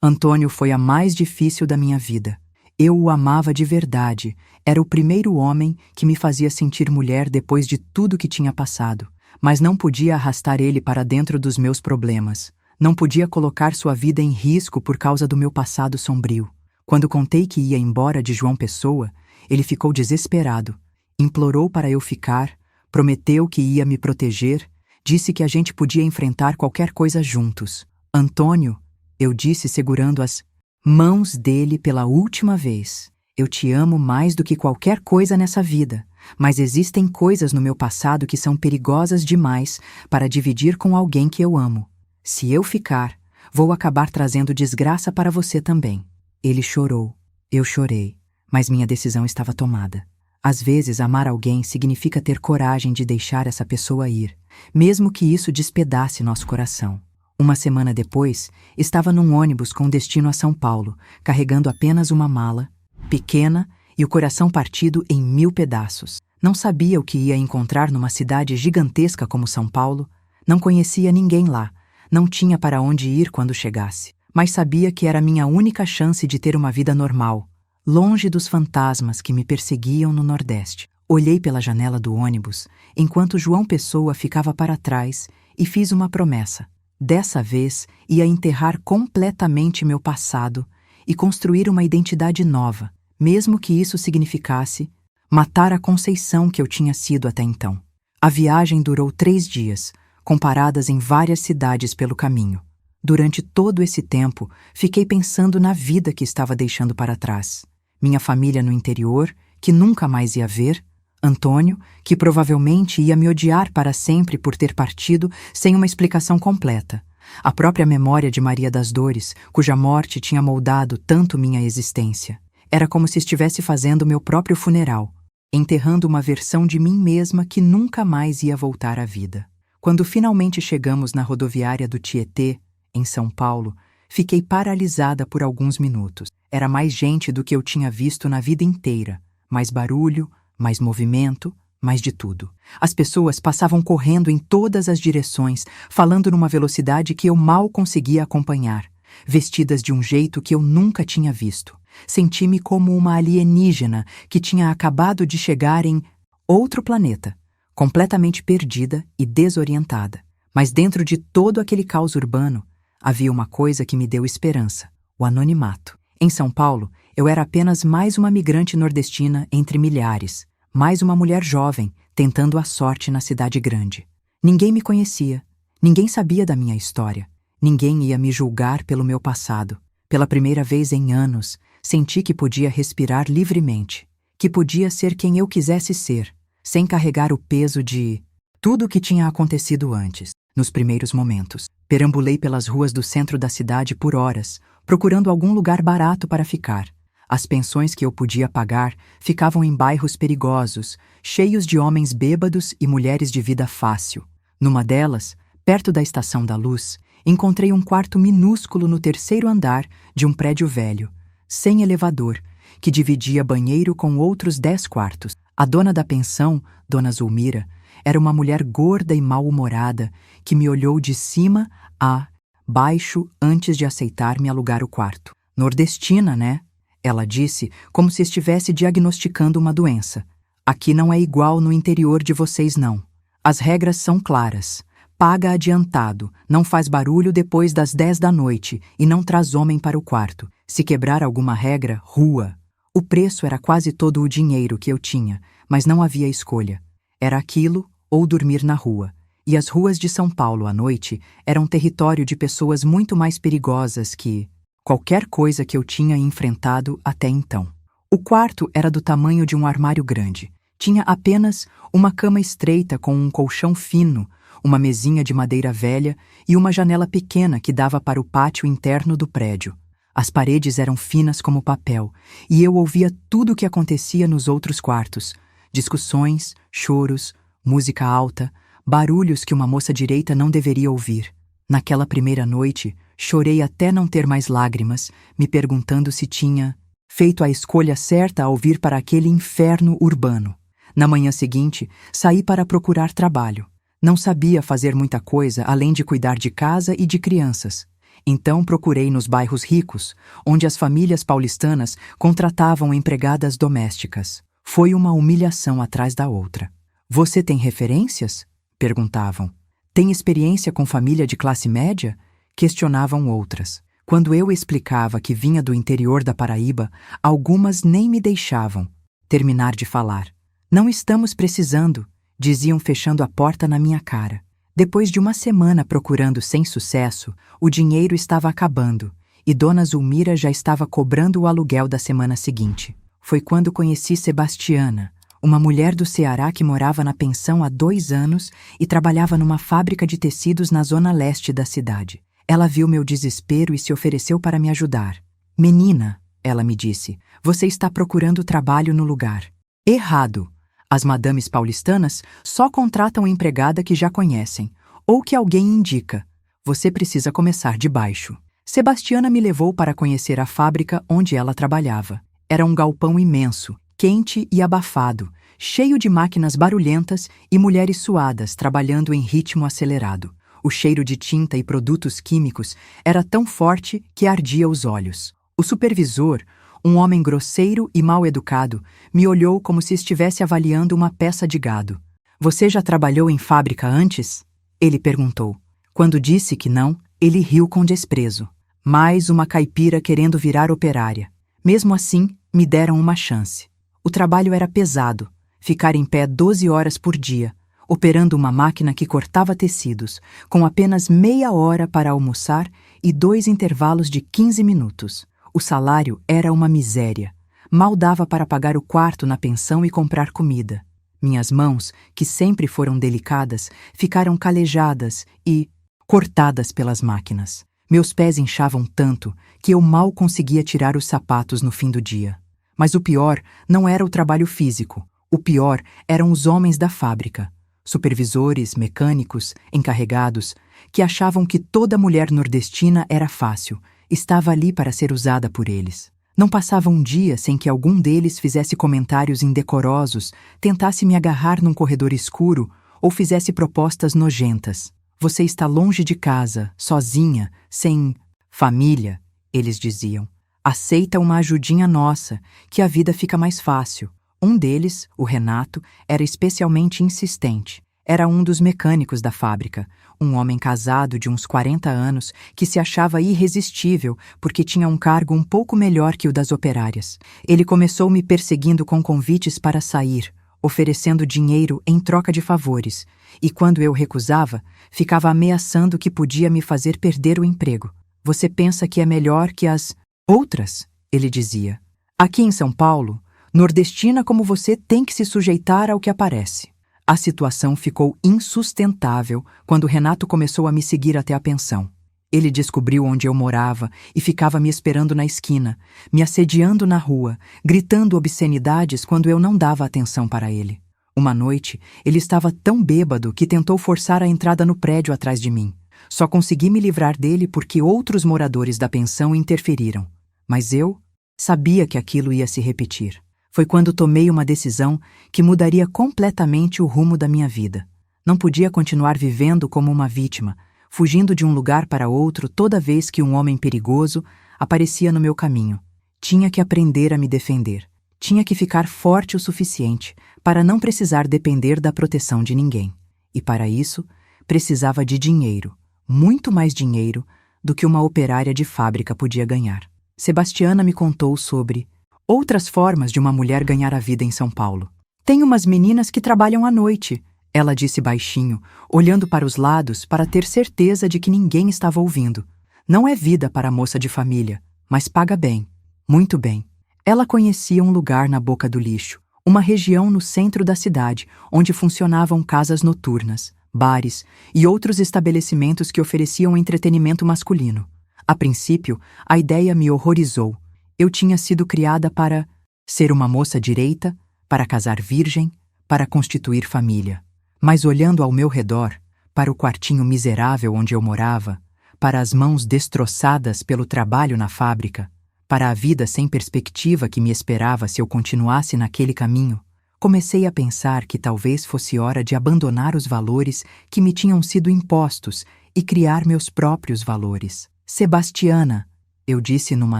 [SPEAKER 1] Antônio foi a mais difícil da minha vida. Eu o amava de verdade. Era o primeiro homem que me fazia sentir mulher depois de tudo que tinha passado. Mas não podia arrastar ele para dentro dos meus problemas. Não podia colocar sua vida em risco por causa do meu passado sombrio. Quando contei que ia embora de João Pessoa, ele ficou desesperado. Implorou para eu ficar, prometeu que ia me proteger, disse que a gente podia enfrentar qualquer coisa juntos. Antônio, eu disse segurando as mãos dele pela última vez. Eu te amo mais do que qualquer coisa nessa vida, mas existem coisas no meu passado que são perigosas demais para dividir com alguém que eu amo. Se eu ficar, vou acabar trazendo desgraça para você também. Ele chorou. Eu chorei, mas minha decisão estava tomada. Às vezes, amar alguém significa ter coragem de deixar essa pessoa ir, mesmo que isso despedace nosso coração. Uma semana depois, estava num ônibus com destino a São Paulo, carregando apenas uma mala, pequena e o coração partido em 1000 pedaços. Não sabia o que ia encontrar numa cidade gigantesca como São Paulo, não conhecia ninguém lá, não tinha para onde ir quando chegasse, mas sabia que era minha única chance de ter uma vida normal, longe dos fantasmas que me perseguiam no Nordeste. Olhei pela janela do ônibus, enquanto João Pessoa ficava para trás, e fiz uma promessa. Dessa vez, ia enterrar completamente meu passado e construir uma identidade nova, mesmo que isso significasse matar a Conceição que eu tinha sido até então. A viagem durou 3 dias, com paradas em várias cidades pelo caminho. Durante todo esse tempo, fiquei pensando na vida que estava deixando para trás. Minha família no interior, que nunca mais ia ver, Antônio, que provavelmente ia me odiar para sempre por ter partido sem uma explicação completa. A própria memória de Maria das Dores, cuja morte tinha moldado tanto minha existência. Era como se estivesse fazendo meu próprio funeral, enterrando uma versão de mim mesma que nunca mais ia voltar à vida. Quando finalmente chegamos na rodoviária do Tietê, em São Paulo, fiquei paralisada por alguns minutos. Era mais gente do que eu tinha visto na vida inteira, mais barulho, mais movimento, mais de tudo. As pessoas passavam correndo em todas as direções, falando numa velocidade que eu mal conseguia acompanhar, vestidas de um jeito que eu nunca tinha visto. Senti-me como uma alienígena que tinha acabado de chegar em outro planeta, completamente perdida e desorientada. Mas dentro de todo aquele caos urbano, havia uma coisa que me deu esperança: o anonimato. Em São Paulo, eu era apenas mais uma migrante nordestina entre milhares, mais uma mulher jovem tentando a sorte na cidade grande. Ninguém me conhecia, ninguém sabia da minha história, ninguém ia me julgar pelo meu passado. Pela primeira vez em anos, senti que podia respirar livremente, que podia ser quem eu quisesse ser, sem carregar o peso de tudo o que tinha acontecido antes. Nos primeiros momentos, perambulei pelas ruas do centro da cidade por horas, procurando algum lugar barato para ficar. As pensões que eu podia pagar ficavam em bairros perigosos, cheios de homens bêbados e mulheres de vida fácil. Numa delas, perto da Estação da Luz, encontrei um quarto minúsculo no terceiro andar de um prédio velho, sem elevador, que dividia banheiro com outros 10 quartos. A dona da pensão, Dona Zulmira, era uma mulher gorda e mal-humorada que me olhou de cima a baixo antes de aceitar-me alugar o quarto. Nordestina, né? Ela disse, como se estivesse diagnosticando uma doença. Aqui não é igual no interior de vocês, não. As regras são claras. Paga adiantado, não faz barulho depois das 10 da noite e não traz homem para o quarto. Se quebrar alguma regra, rua. O preço era quase todo o dinheiro que eu tinha, mas não havia escolha. Era aquilo ou dormir na rua. E as ruas de São Paulo à noite eram território de pessoas muito mais perigosas que qualquer coisa que eu tinha enfrentado até então. O quarto era do tamanho de um armário grande. Tinha apenas uma cama estreita com um colchão fino, uma mesinha de madeira velha e uma janela pequena que dava para o pátio interno do prédio. As paredes eram finas como papel e eu ouvia tudo o que acontecia nos outros quartos. Discussões, choros, música alta, barulhos que uma moça direita não deveria ouvir. Naquela primeira noite, chorei até não ter mais lágrimas, me perguntando se tinha feito a escolha certa ao vir para aquele inferno urbano. Na manhã seguinte, saí para procurar trabalho. Não sabia fazer muita coisa além de cuidar de casa e de crianças. Então procurei nos bairros ricos, onde as famílias paulistanas contratavam empregadas domésticas. Foi uma humilhação atrás da outra. Você tem referências? Perguntavam. Tem experiência com família de classe média? Questionavam outras. Quando eu explicava que vinha do interior da Paraíba, algumas nem me deixavam terminar de falar. Não estamos precisando, diziam fechando a porta na minha cara. Depois de uma semana procurando sem sucesso, o dinheiro estava acabando e Dona Zulmira já estava cobrando o aluguel da semana seguinte. Foi quando conheci Sebastiana, uma mulher do Ceará que morava na pensão há 2 anos e trabalhava numa fábrica de tecidos na zona leste da cidade. Ela viu meu desespero e se ofereceu para me ajudar. Menina, ela me disse, você está procurando trabalho no lugar errado. As madames paulistanas só contratam empregada que já conhecem, ou que alguém indica. Você precisa começar de baixo. Sebastiana me levou para conhecer a fábrica onde ela trabalhava. Era um galpão imenso, quente e abafado, cheio de máquinas barulhentas e mulheres suadas trabalhando em ritmo acelerado. O cheiro de tinta e produtos químicos era tão forte que ardia os olhos. O supervisor, um homem grosseiro e mal educado, me olhou como se estivesse avaliando uma peça de gado. Você já trabalhou em fábrica antes? Ele perguntou. Quando disse que não, ele riu com desprezo. Mais uma caipira querendo virar operária. Mesmo assim, me deram uma chance. O trabalho era pesado, ficar em pé 12 horas por dia, operando uma máquina que cortava tecidos, com apenas meia hora para almoçar e 2 intervalos de 15 minutos. O salário era uma miséria. Mal dava para pagar o quarto na pensão e comprar comida. Minhas mãos, que sempre foram delicadas, ficaram calejadas e cortadas pelas máquinas. Meus pés inchavam tanto que eu mal conseguia tirar os sapatos no fim do dia. Mas o pior não era o trabalho físico. O pior eram os homens da fábrica. Supervisores, mecânicos, encarregados, que achavam que toda mulher nordestina era fácil, estava ali para ser usada por eles. Não passava um dia sem que algum deles fizesse comentários indecorosos, tentasse me agarrar num corredor escuro ou fizesse propostas nojentas. Você está longe de casa, sozinha, sem família, eles diziam. Aceita uma ajudinha nossa, que a vida fica mais fácil. Um deles, o Renato, era especialmente insistente. Era um dos mecânicos da fábrica, um homem casado de uns 40 anos que se achava irresistível porque tinha um cargo um pouco melhor que o das operárias. Ele começou me perseguindo com convites para sair, oferecendo dinheiro em troca de favores, e quando eu recusava, ficava ameaçando que podia me fazer perder o emprego. Você pensa que é melhor que as outras? Ele dizia. Aqui em São Paulo, Nordestina como você tem que se sujeitar ao que aparece. A situação ficou insustentável quando Renato começou a me seguir até a pensão. Ele descobriu onde eu morava e ficava me esperando na esquina, me assediando na rua, gritando obscenidades quando eu não dava atenção para ele. Uma noite, ele estava tão bêbado que tentou forçar a entrada no prédio atrás de mim. Só consegui me livrar dele porque outros moradores da pensão interferiram. Mas eu sabia que aquilo ia se repetir. Foi quando tomei uma decisão que mudaria completamente o rumo da minha vida. Não podia continuar vivendo como uma vítima, fugindo de um lugar para outro toda vez que um homem perigoso aparecia no meu caminho. Tinha que aprender a me defender. Tinha que ficar forte o suficiente para não precisar depender da proteção de ninguém. E para isso, precisava de dinheiro, muito mais dinheiro do que uma operária de fábrica podia ganhar. Sebastiana me contou sobre outras formas de uma mulher ganhar a vida em São Paulo. Tem umas meninas que trabalham à noite, ela disse baixinho, olhando para os lados para ter certeza de que ninguém estava ouvindo. Não é vida para a moça de família, mas paga bem, muito bem. Ela conhecia um lugar na Boca do Lixo, uma região no centro da cidade, onde funcionavam casas noturnas, bares e outros estabelecimentos que ofereciam entretenimento masculino. A princípio, a ideia me horrorizou. Eu tinha sido criada para ser uma moça direita, para casar virgem, para constituir família. Mas olhando ao meu redor, para o quartinho miserável onde eu morava, para as mãos destroçadas pelo trabalho na fábrica, para a vida sem perspectiva que me esperava se eu continuasse naquele caminho, comecei a pensar que talvez fosse hora de abandonar os valores que me tinham sido impostos e criar meus próprios valores. Sebastiana, eu disse numa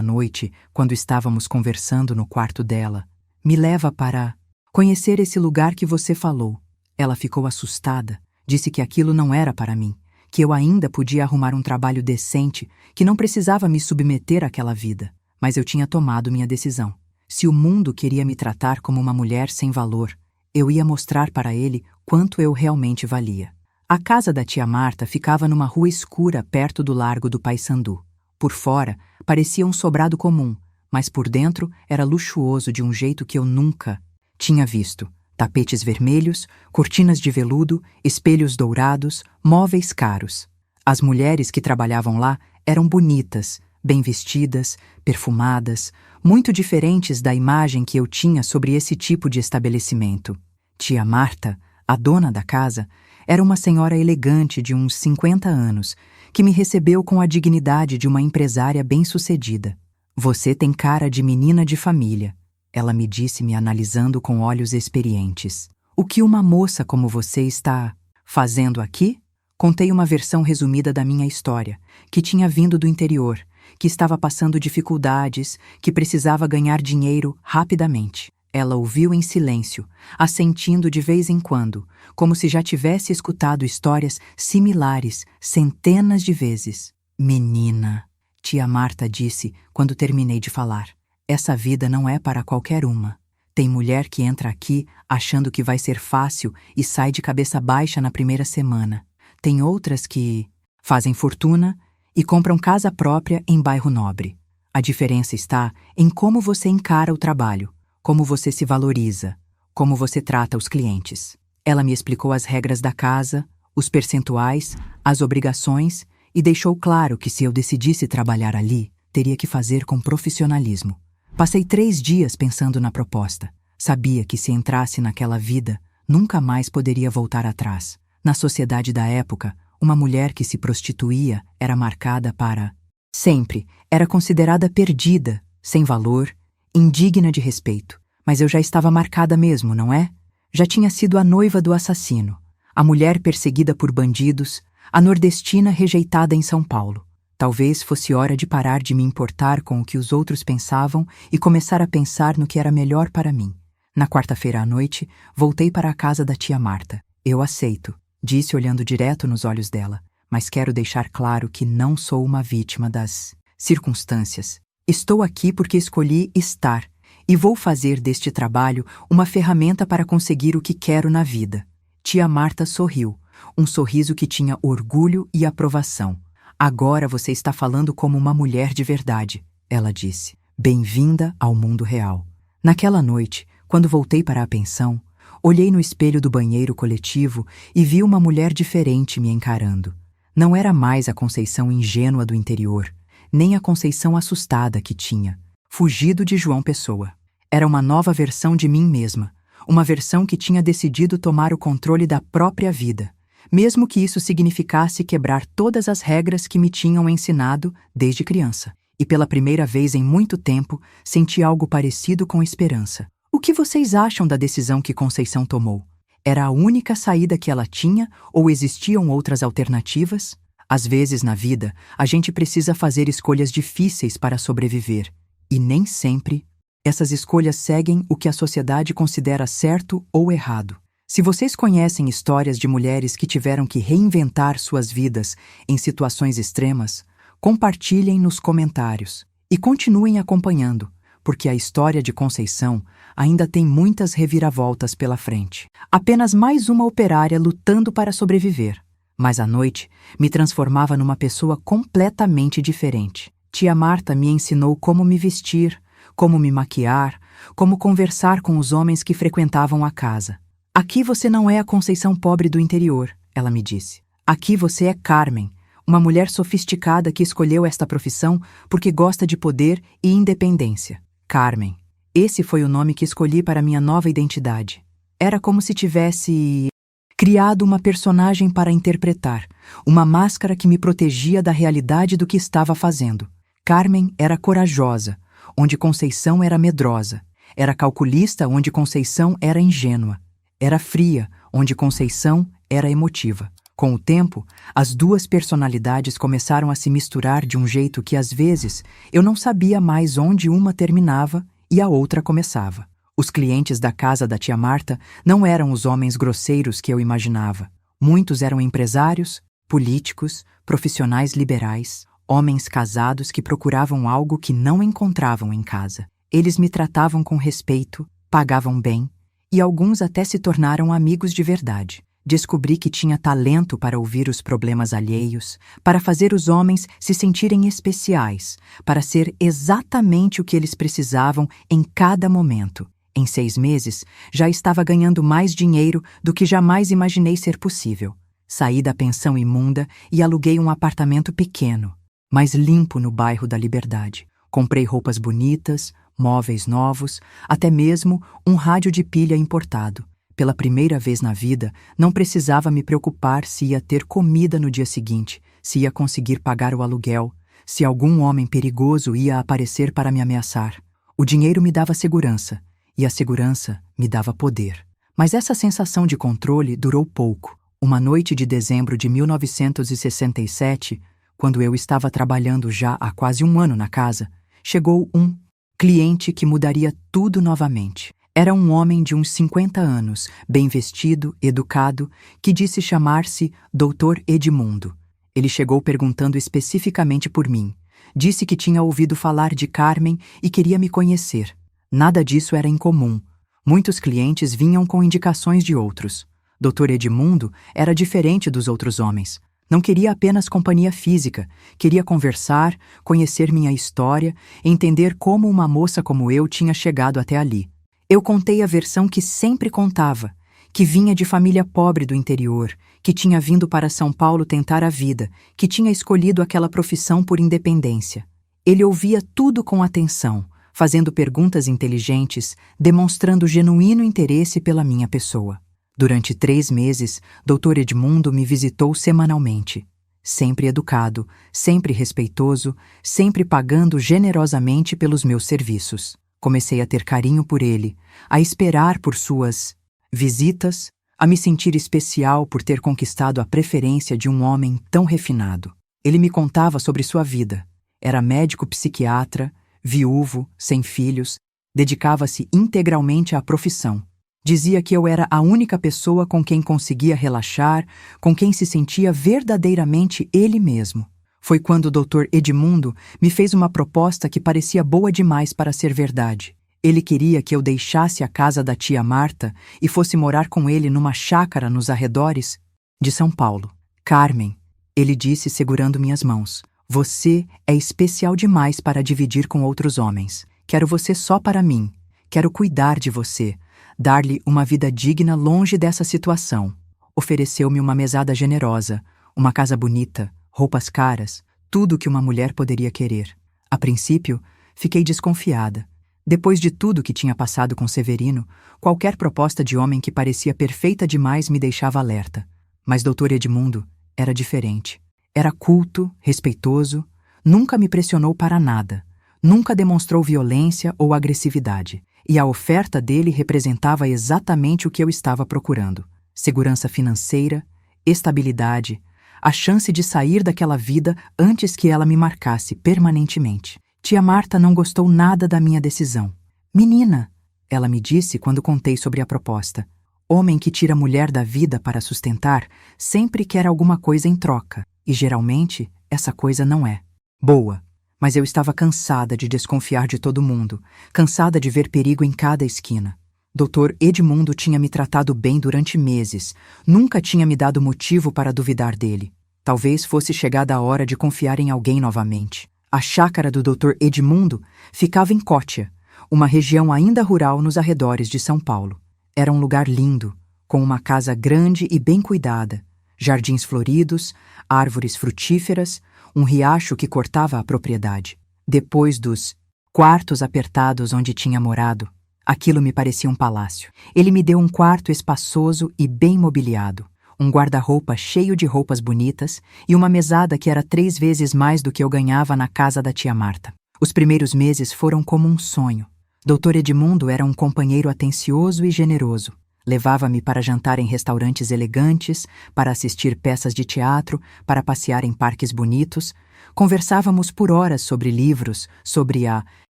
[SPEAKER 1] noite, quando estávamos conversando no quarto dela, me leva para conhecer esse lugar que você falou. Ela ficou assustada, disse que aquilo não era para mim, que eu ainda podia arrumar um trabalho decente, que não precisava me submeter àquela vida. Mas eu tinha tomado minha decisão. Se o mundo queria me tratar como uma mulher sem valor, eu ia mostrar para ele quanto eu realmente valia. A casa da tia Marta ficava numa rua escura perto do Largo do Paissandu. Por fora, parecia um sobrado comum, mas por dentro era luxuoso de um jeito que eu nunca tinha visto. Tapetes vermelhos, cortinas de veludo, espelhos dourados, móveis caros. As mulheres que trabalhavam lá eram bonitas, bem vestidas, perfumadas, muito diferentes da imagem que eu tinha sobre esse tipo de estabelecimento. Tia Marta, a dona da casa, era uma senhora elegante de uns 50 anos, que me recebeu com a dignidade de uma empresária bem-sucedida. Você tem cara de menina de família, ela me disse me analisando com olhos experientes. O que uma moça como você está fazendo aqui? Contei uma versão resumida da minha história, que tinha vindo do interior, que estava passando dificuldades, que precisava ganhar dinheiro rapidamente. Ela ouviu em silêncio, assentindo de vez em quando, como se já tivesse escutado histórias similares centenas de vezes. Menina, tia Marta disse quando terminei de falar, essa vida não é para qualquer uma. Tem mulher que entra aqui achando que vai ser fácil e sai de cabeça baixa na primeira semana. Tem outras que fazem fortuna e compram casa própria em bairro nobre. A diferença está em como você encara o trabalho, como você se valoriza, como você trata os clientes. Ela me explicou as regras da casa, os percentuais, as obrigações e deixou claro que se eu decidisse trabalhar ali, teria que fazer com profissionalismo. Passei 3 dias pensando na proposta. Sabia que se entrasse naquela vida, nunca mais poderia voltar atrás. Na sociedade da época, uma mulher que se prostituía era marcada para sempre. Era considerada perdida, sem valor, indigna de respeito. Mas eu já estava marcada mesmo, não é? Já tinha sido a noiva do assassino, a mulher perseguida por bandidos, a nordestina rejeitada em São Paulo. Talvez fosse hora de parar de me importar com o que os outros pensavam e começar a pensar no que era melhor para mim. Na quarta-feira à noite, voltei para a casa da tia Marta. Eu aceito, disse olhando direto nos olhos dela, mas quero deixar claro que não sou uma vítima das circunstâncias. Estou aqui porque escolhi estar e vou fazer deste trabalho uma ferramenta para conseguir o que quero na vida. Tia Marta sorriu, um sorriso que tinha orgulho e aprovação. Agora você está falando como uma mulher de verdade, ela disse. Bem-vinda ao mundo real. Naquela noite, quando voltei para a pensão, olhei no espelho do banheiro coletivo e vi uma mulher diferente me encarando. Não era mais a Conceição ingênua do interior, nem a Conceição assustada que tinha fugido de João Pessoa. Era uma nova versão de mim mesma, uma versão que tinha decidido tomar o controle da própria vida, mesmo que isso significasse quebrar todas as regras que me tinham ensinado desde criança. E pela primeira vez em muito tempo, senti algo parecido com esperança. O que vocês acham da decisão que Conceição tomou? Era a única saída que ela tinha ou existiam outras alternativas? Às vezes na vida, a gente precisa fazer escolhas difíceis para sobreviver. E nem sempre essas escolhas seguem o que a sociedade considera certo ou errado. Se vocês conhecem histórias de mulheres que tiveram que reinventar suas vidas em situações extremas, compartilhem nos comentários e continuem acompanhando, porque a história de Conceição ainda tem muitas reviravoltas pela frente. Apenas mais uma operária lutando para sobreviver. Mas à noite, me transformava numa pessoa completamente diferente. Tia Marta me ensinou como me vestir, como me maquiar, como conversar com os homens que frequentavam a casa. Aqui você não é a Conceição pobre do interior, ela me disse. Aqui você é Carmen, uma mulher sofisticada que escolheu esta profissão porque gosta de poder e independência. Carmen. Esse foi o nome que escolhi para minha nova identidade. Era como se tivesse criado uma personagem para interpretar, uma máscara que me protegia da realidade do que estava fazendo. Carmen era corajosa, onde Conceição era medrosa. Era calculista, onde Conceição era ingênua. Era fria, onde Conceição era emotiva. Com o tempo, as duas personalidades começaram a se misturar de um jeito que, às vezes, eu não sabia mais onde uma terminava e a outra começava. Os clientes da casa da tia Marta não eram os homens grosseiros que eu imaginava. Muitos eram empresários, políticos, profissionais liberais, homens casados que procuravam algo que não encontravam em casa. Eles me tratavam com respeito, pagavam bem, e alguns até se tornaram amigos de verdade. Descobri que tinha talento para ouvir os problemas alheios, para fazer os homens se sentirem especiais, para ser exatamente o que eles precisavam em cada momento. Em 6 meses, já estava ganhando mais dinheiro do que jamais imaginei ser possível. Saí da pensão imunda e aluguei um apartamento pequeno, mas limpo no bairro da Liberdade. Comprei roupas bonitas, móveis novos, até mesmo um rádio de pilha importado. Pela primeira vez na vida, não precisava me preocupar se ia ter comida no dia seguinte, se ia conseguir pagar o aluguel, se algum homem perigoso ia aparecer para me ameaçar. O dinheiro me dava segurança, e a segurança me dava poder. Mas essa sensação de controle durou pouco. Uma noite de dezembro de 1967, quando eu estava trabalhando já há quase 1 ano na casa, chegou um cliente que mudaria tudo novamente. Era um homem de uns 50 anos, bem vestido, educado, que disse chamar-se Dr. Edmundo. Ele chegou perguntando especificamente por mim. Disse que tinha ouvido falar de Carmen e queria me conhecer. Nada disso era incomum. Muitos clientes vinham com indicações de outros. Dr. Edmundo era diferente dos outros homens. Não queria apenas companhia física, queria conversar, conhecer minha história, entender como uma moça como eu tinha chegado até ali. Eu contei a versão que sempre contava, que vinha de família pobre do interior, que tinha vindo para São Paulo tentar a vida, que tinha escolhido aquela profissão por independência. Ele ouvia tudo com atenção, fazendo perguntas inteligentes, demonstrando genuíno interesse pela minha pessoa. Durante 3 meses, Dr. Edmundo me visitou semanalmente. Sempre educado, sempre respeitoso, sempre pagando generosamente pelos meus serviços. Comecei a ter carinho por ele, a esperar por suas visitas, a me sentir especial por ter conquistado a preferência de um homem tão refinado. Ele me contava sobre sua vida. Era médico psiquiatra, viúvo, sem filhos, dedicava-se integralmente à profissão. Dizia que eu era a única pessoa com quem conseguia relaxar, com quem se sentia verdadeiramente ele mesmo. Foi quando o Dr. Edmundo me fez uma proposta que parecia boa demais para ser verdade. Ele queria que eu deixasse a casa da tia Marta e fosse morar com ele numa chácara nos arredores de São Paulo. Carmen, ele disse segurando minhas mãos, você é especial demais para dividir com outros homens. Quero você só para mim. Quero cuidar de você, dar-lhe uma vida digna longe dessa situação. Ofereceu-me uma mesada generosa, uma casa bonita, roupas caras, tudo o que uma mulher poderia querer. A princípio, fiquei desconfiada. Depois de tudo que tinha passado com Severino, qualquer proposta de homem que parecia perfeita demais me deixava alerta. Mas Dr. Edmundo era diferente. Era culto, respeitoso, nunca me pressionou para nada, nunca demonstrou violência ou agressividade. E a oferta dele representava exatamente o que eu estava procurando: segurança financeira, estabilidade, a chance de sair daquela vida antes que ela me marcasse permanentemente. Tia Marta não gostou nada da minha decisão. Menina, ela me disse quando contei sobre a proposta. Homem que tira a mulher da vida para sustentar sempre quer alguma coisa em troca, e geralmente essa coisa não é boa. Mas eu estava cansada de desconfiar de todo mundo, cansada de ver perigo em cada esquina. Dr. Edmundo tinha me tratado bem durante meses, nunca tinha me dado motivo para duvidar dele. Talvez fosse chegada a hora de confiar em alguém novamente. A chácara do Dr. Edmundo ficava em Cótia, uma região ainda rural nos arredores de São Paulo. Era um lugar lindo, com uma casa grande e bem cuidada, jardins floridos, árvores frutíferas, um riacho que cortava a propriedade. Depois dos quartos apertados onde tinha morado, aquilo me parecia um palácio. Ele me deu um quarto espaçoso e bem mobiliado, um guarda-roupa cheio de roupas bonitas e uma mesada que era 3 vezes mais do que eu ganhava na casa da tia Marta. Os primeiros meses foram como um sonho. Dr. Edmundo era um companheiro atencioso e generoso. Levava-me para jantar em restaurantes elegantes, para assistir peças de teatro, para passear em parques bonitos. Conversávamos por horas sobre livros, sobre a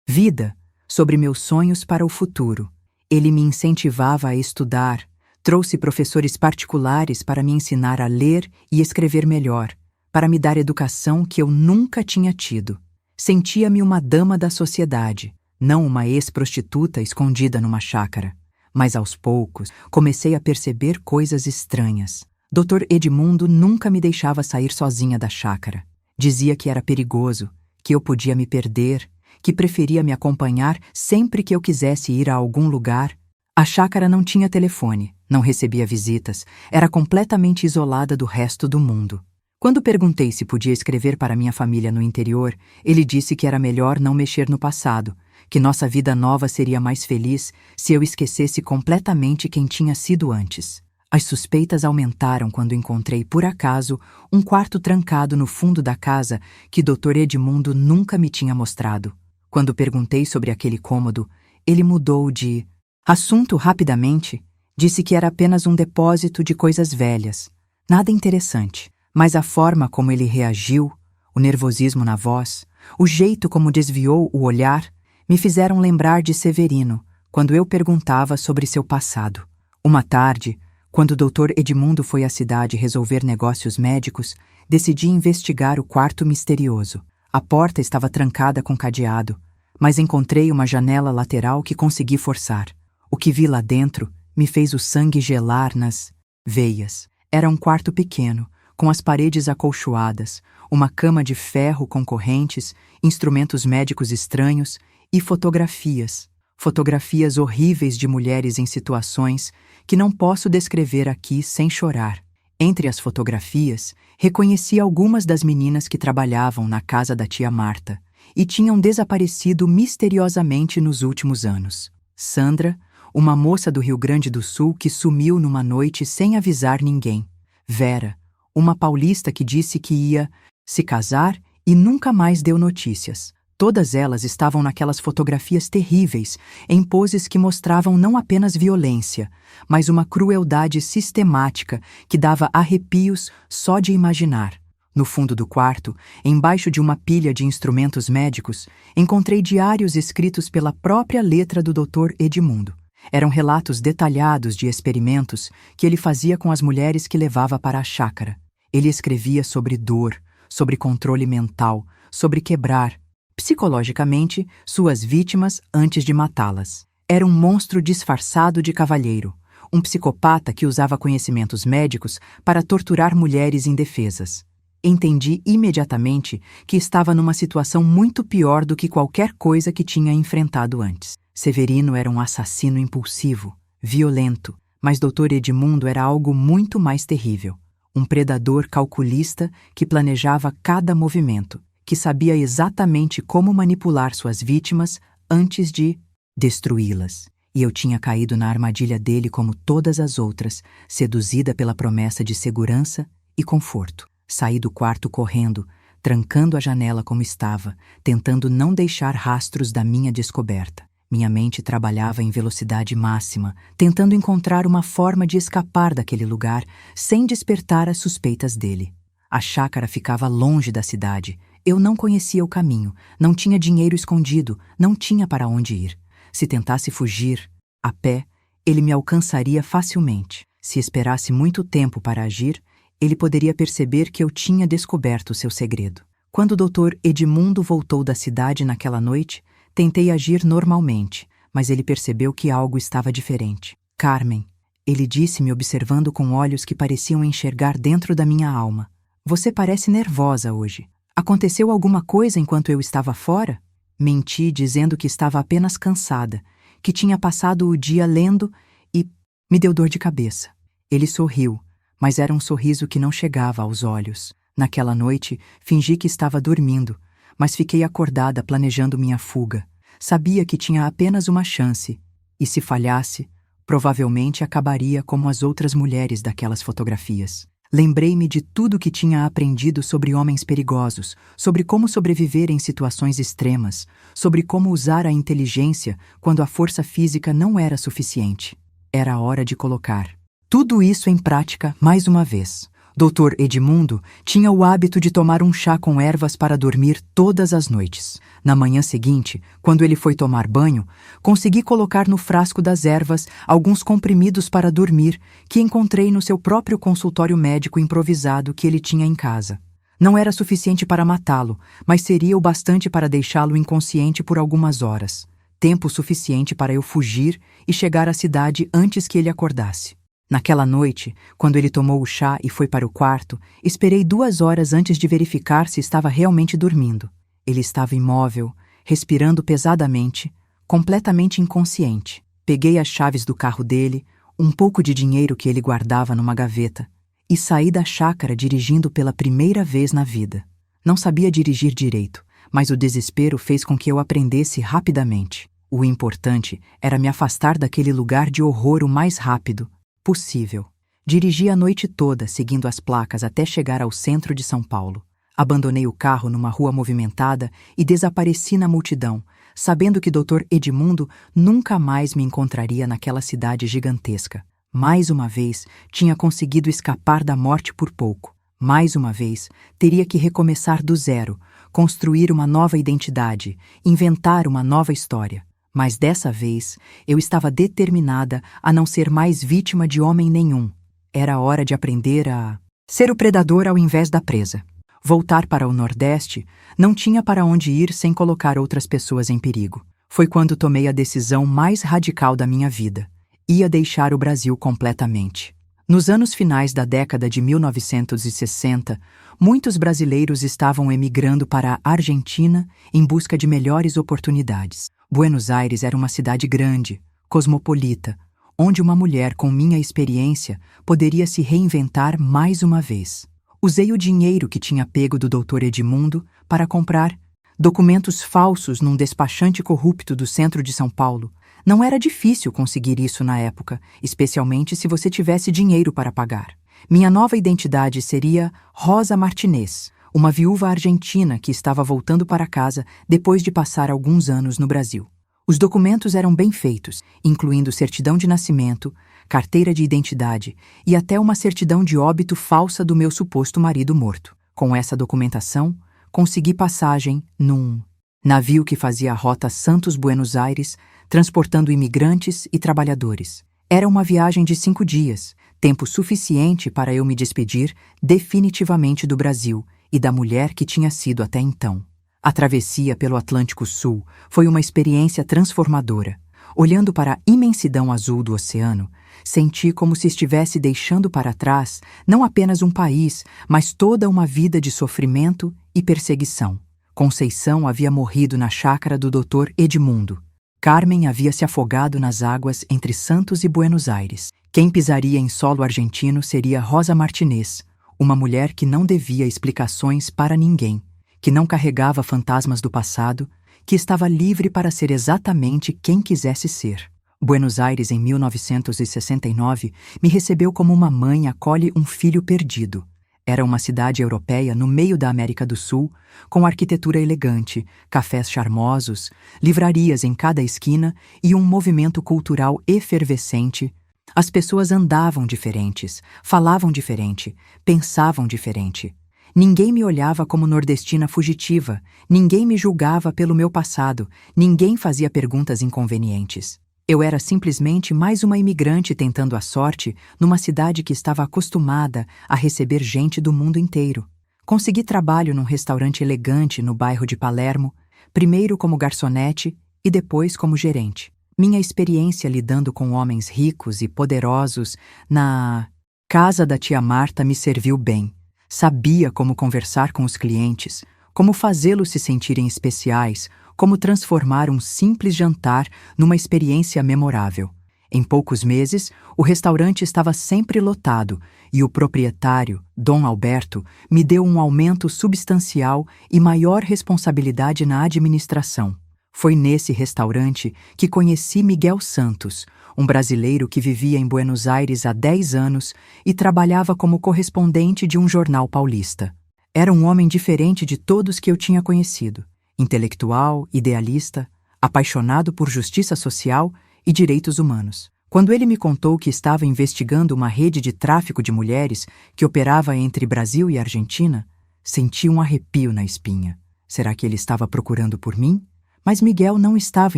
[SPEAKER 1] vida, sobre meus sonhos para o futuro. Ele me incentivava a estudar, trouxe professores particulares para me ensinar a ler e escrever melhor, para me dar educação que eu nunca tinha tido. Sentia-me uma dama da sociedade, não uma ex-prostituta escondida numa chácara. Mas aos poucos comecei a perceber coisas estranhas. Dr. Edmundo nunca me deixava sair sozinha da chácara. Dizia que era perigoso, que eu podia me perder, que preferia me acompanhar sempre que eu quisesse ir a algum lugar. A chácara não tinha telefone, não recebia visitas, era completamente isolada do resto do mundo. Quando perguntei se podia escrever para minha família no interior, ele disse que era melhor não mexer no passado, que nossa vida nova seria mais feliz se eu esquecesse completamente quem tinha sido antes. As suspeitas aumentaram quando encontrei, por acaso, um quarto trancado no fundo da casa que Dr. Edmundo nunca me tinha mostrado. Quando perguntei sobre aquele cômodo, ele mudou de assunto rapidamente, disse que era apenas um depósito de coisas velhas, nada interessante. Mas a forma como ele reagiu, o nervosismo na voz, o jeito como desviou o olhar, me fizeram lembrar de Severino, quando eu perguntava sobre seu passado. Uma tarde, quando o Dr. Edmundo foi à cidade resolver negócios médicos, decidi investigar o quarto misterioso. A porta estava trancada com cadeado, mas encontrei uma janela lateral que consegui forçar. O que vi lá dentro me fez o sangue gelar nas veias. Era um quarto pequeno, com as paredes acolchoadas, uma cama de ferro com correntes, instrumentos médicos estranhos e fotografias. Fotografias horríveis de mulheres em situações que não posso descrever aqui sem chorar. Entre as fotografias, reconheci algumas das meninas que trabalhavam na casa da tia Marta e tinham desaparecido misteriosamente nos últimos anos. Sandra, uma moça do Rio Grande do Sul que sumiu numa noite sem avisar ninguém. Vera, uma paulista que disse que ia se casar e nunca mais deu notícias. Todas elas estavam naquelas fotografias terríveis, em poses que mostravam não apenas violência, mas uma crueldade sistemática que dava arrepios só de imaginar. No fundo do quarto, embaixo de uma pilha de instrumentos médicos, encontrei diários escritos pela própria letra do Dr. Edmundo. Eram relatos detalhados de experimentos que ele fazia com as mulheres que levava para a chácara. Ele escrevia sobre dor, sobre controle mental, sobre quebrar, psicologicamente, suas vítimas antes de matá-las. Era um monstro disfarçado de cavalheiro, um psicopata que usava conhecimentos médicos para torturar mulheres indefesas. Entendi imediatamente que estava numa situação muito pior do que qualquer coisa que tinha enfrentado antes. Severino era um assassino impulsivo, violento, mas Dr. Edmundo era algo muito mais terrível. Um predador calculista que planejava cada movimento, que sabia exatamente como manipular suas vítimas antes de destruí-las. E eu tinha caído na armadilha dele como todas as outras, seduzida pela promessa de segurança e conforto. Saí do quarto correndo, trancando a janela como estava, tentando não deixar rastros da minha descoberta. Minha mente trabalhava em velocidade máxima, tentando encontrar uma forma de escapar daquele lugar sem despertar as suspeitas dele. A chácara ficava longe da cidade. Eu não conhecia o caminho, não tinha dinheiro escondido, não tinha para onde ir. Se tentasse fugir, a pé, ele me alcançaria facilmente. Se esperasse muito tempo para agir, ele poderia perceber que eu tinha descoberto seu segredo. Quando o Dr. Edmundo voltou da cidade naquela noite, tentei agir normalmente, mas ele percebeu que algo estava diferente. Carmen, ele disse, me observando com olhos que pareciam enxergar dentro da minha alma. Você parece nervosa hoje. Aconteceu alguma coisa enquanto eu estava fora? Menti dizendo que estava apenas cansada, que tinha passado o dia lendo e me deu dor de cabeça. Ele sorriu, mas era um sorriso que não chegava aos olhos. Naquela noite, fingi que estava dormindo, mas fiquei acordada planejando minha fuga. Sabia que tinha apenas uma chance, e se falhasse, provavelmente acabaria como as outras mulheres daquelas fotografias. Lembrei-me de tudo que tinha aprendido sobre homens perigosos, sobre como sobreviver em situações extremas, sobre como usar a inteligência quando a força física não era suficiente. Era hora de colocar tudo isso em prática mais uma vez. Dr. Edmundo tinha o hábito de tomar um chá com ervas para dormir todas as noites. Na manhã seguinte, quando ele foi tomar banho, consegui colocar no frasco das ervas alguns comprimidos para dormir que encontrei no seu próprio consultório médico improvisado que ele tinha em casa. Não era suficiente para matá-lo, mas seria o bastante para deixá-lo inconsciente por algumas horas. Tempo suficiente para eu fugir e chegar à cidade antes que ele acordasse. Naquela noite, quando ele tomou o chá e foi para o quarto, esperei 2 horas antes de verificar se estava realmente dormindo. Ele estava imóvel, respirando pesadamente, completamente inconsciente. Peguei as chaves do carro dele, um pouco de dinheiro que ele guardava numa gaveta, e saí da chácara dirigindo pela primeira vez na vida. Não sabia dirigir direito, mas o desespero fez com que eu aprendesse rapidamente. O importante era me afastar daquele lugar de horror o mais rápido possível. Dirigi a noite toda, seguindo as placas até chegar ao centro de São Paulo. Abandonei o carro numa rua movimentada e desapareci na multidão, sabendo que Dr. Edmundo nunca mais me encontraria naquela cidade gigantesca. Mais uma vez, tinha conseguido escapar da morte por pouco. Mais uma vez, teria que recomeçar do zero, construir uma nova identidade, inventar uma nova história. Mas dessa vez, eu estava determinada a não ser mais vítima de homem nenhum. Era hora de aprender a ser o predador ao invés da presa. Voltar para o Nordeste não tinha para onde ir sem colocar outras pessoas em perigo. Foi quando tomei a decisão mais radical da minha vida. Ia deixar o Brasil completamente. Nos anos finais da década de 1960, muitos brasileiros estavam emigrando para a Argentina em busca de melhores oportunidades. Buenos Aires era uma cidade grande, cosmopolita, onde uma mulher com minha experiência poderia se reinventar mais uma vez. Usei o dinheiro que tinha pego do Dr. Edmundo para comprar documentos falsos num despachante corrupto do centro de São Paulo. Não era difícil conseguir isso na época, especialmente se você tivesse dinheiro para pagar. Minha nova identidade seria Rosa Martinez, uma viúva argentina que estava voltando para casa depois de passar alguns anos no Brasil. Os documentos eram bem feitos, incluindo certidão de nascimento, carteira de identidade e até uma certidão de óbito falsa do meu suposto marido morto. Com essa documentação, consegui passagem num navio que fazia a rota Santos-Buenos Aires, transportando imigrantes e trabalhadores. Era uma viagem de 5 dias, tempo suficiente para eu me despedir definitivamente do Brasil e da mulher que tinha sido até então. A travessia pelo Atlântico Sul foi uma experiência transformadora. Olhando para a imensidão azul do oceano, senti como se estivesse deixando para trás não apenas um país, mas toda uma vida de sofrimento e perseguição. Conceição havia morrido na chácara do Dr. Edmundo. Carmen havia se afogado nas águas entre Santos e Buenos Aires. Quem pisaria em solo argentino seria Rosa Martinez, uma mulher que não devia explicações para ninguém, que não carregava fantasmas do passado, que estava livre para ser exatamente quem quisesse ser. Buenos Aires, em 1969, me recebeu como uma mãe acolhe um filho perdido. Era uma cidade europeia no meio da América do Sul, com arquitetura elegante, cafés charmosos, livrarias em cada esquina e um movimento cultural efervescente. As pessoas andavam diferentes, falavam diferente, pensavam diferente. Ninguém me olhava como nordestina fugitiva, ninguém me julgava pelo meu passado, ninguém fazia perguntas inconvenientes. Eu era simplesmente mais uma imigrante tentando a sorte numa cidade que estava acostumada a receber gente do mundo inteiro. Consegui trabalho num restaurante elegante no bairro de Palermo, primeiro como garçonete e depois como gerente. Minha experiência lidando com homens ricos e poderosos na casa da tia Marta me serviu bem. Sabia como conversar com os clientes, como fazê-los se sentirem especiais, como transformar um simples jantar numa experiência memorável. Em poucos meses, o restaurante estava sempre lotado e o proprietário, Dom Alberto, me deu um aumento substancial e maior responsabilidade na administração. Foi nesse restaurante que conheci Miguel Santos, um brasileiro que vivia em Buenos Aires há 10 anos e trabalhava como correspondente de um jornal paulista. Era um homem diferente de todos que eu tinha conhecido. Intelectual, idealista, apaixonado por justiça social e direitos humanos. Quando ele me contou que estava investigando uma rede de tráfico de mulheres que operava entre Brasil e Argentina, senti um arrepio na espinha. Será que ele estava procurando por mim? Mas Miguel não estava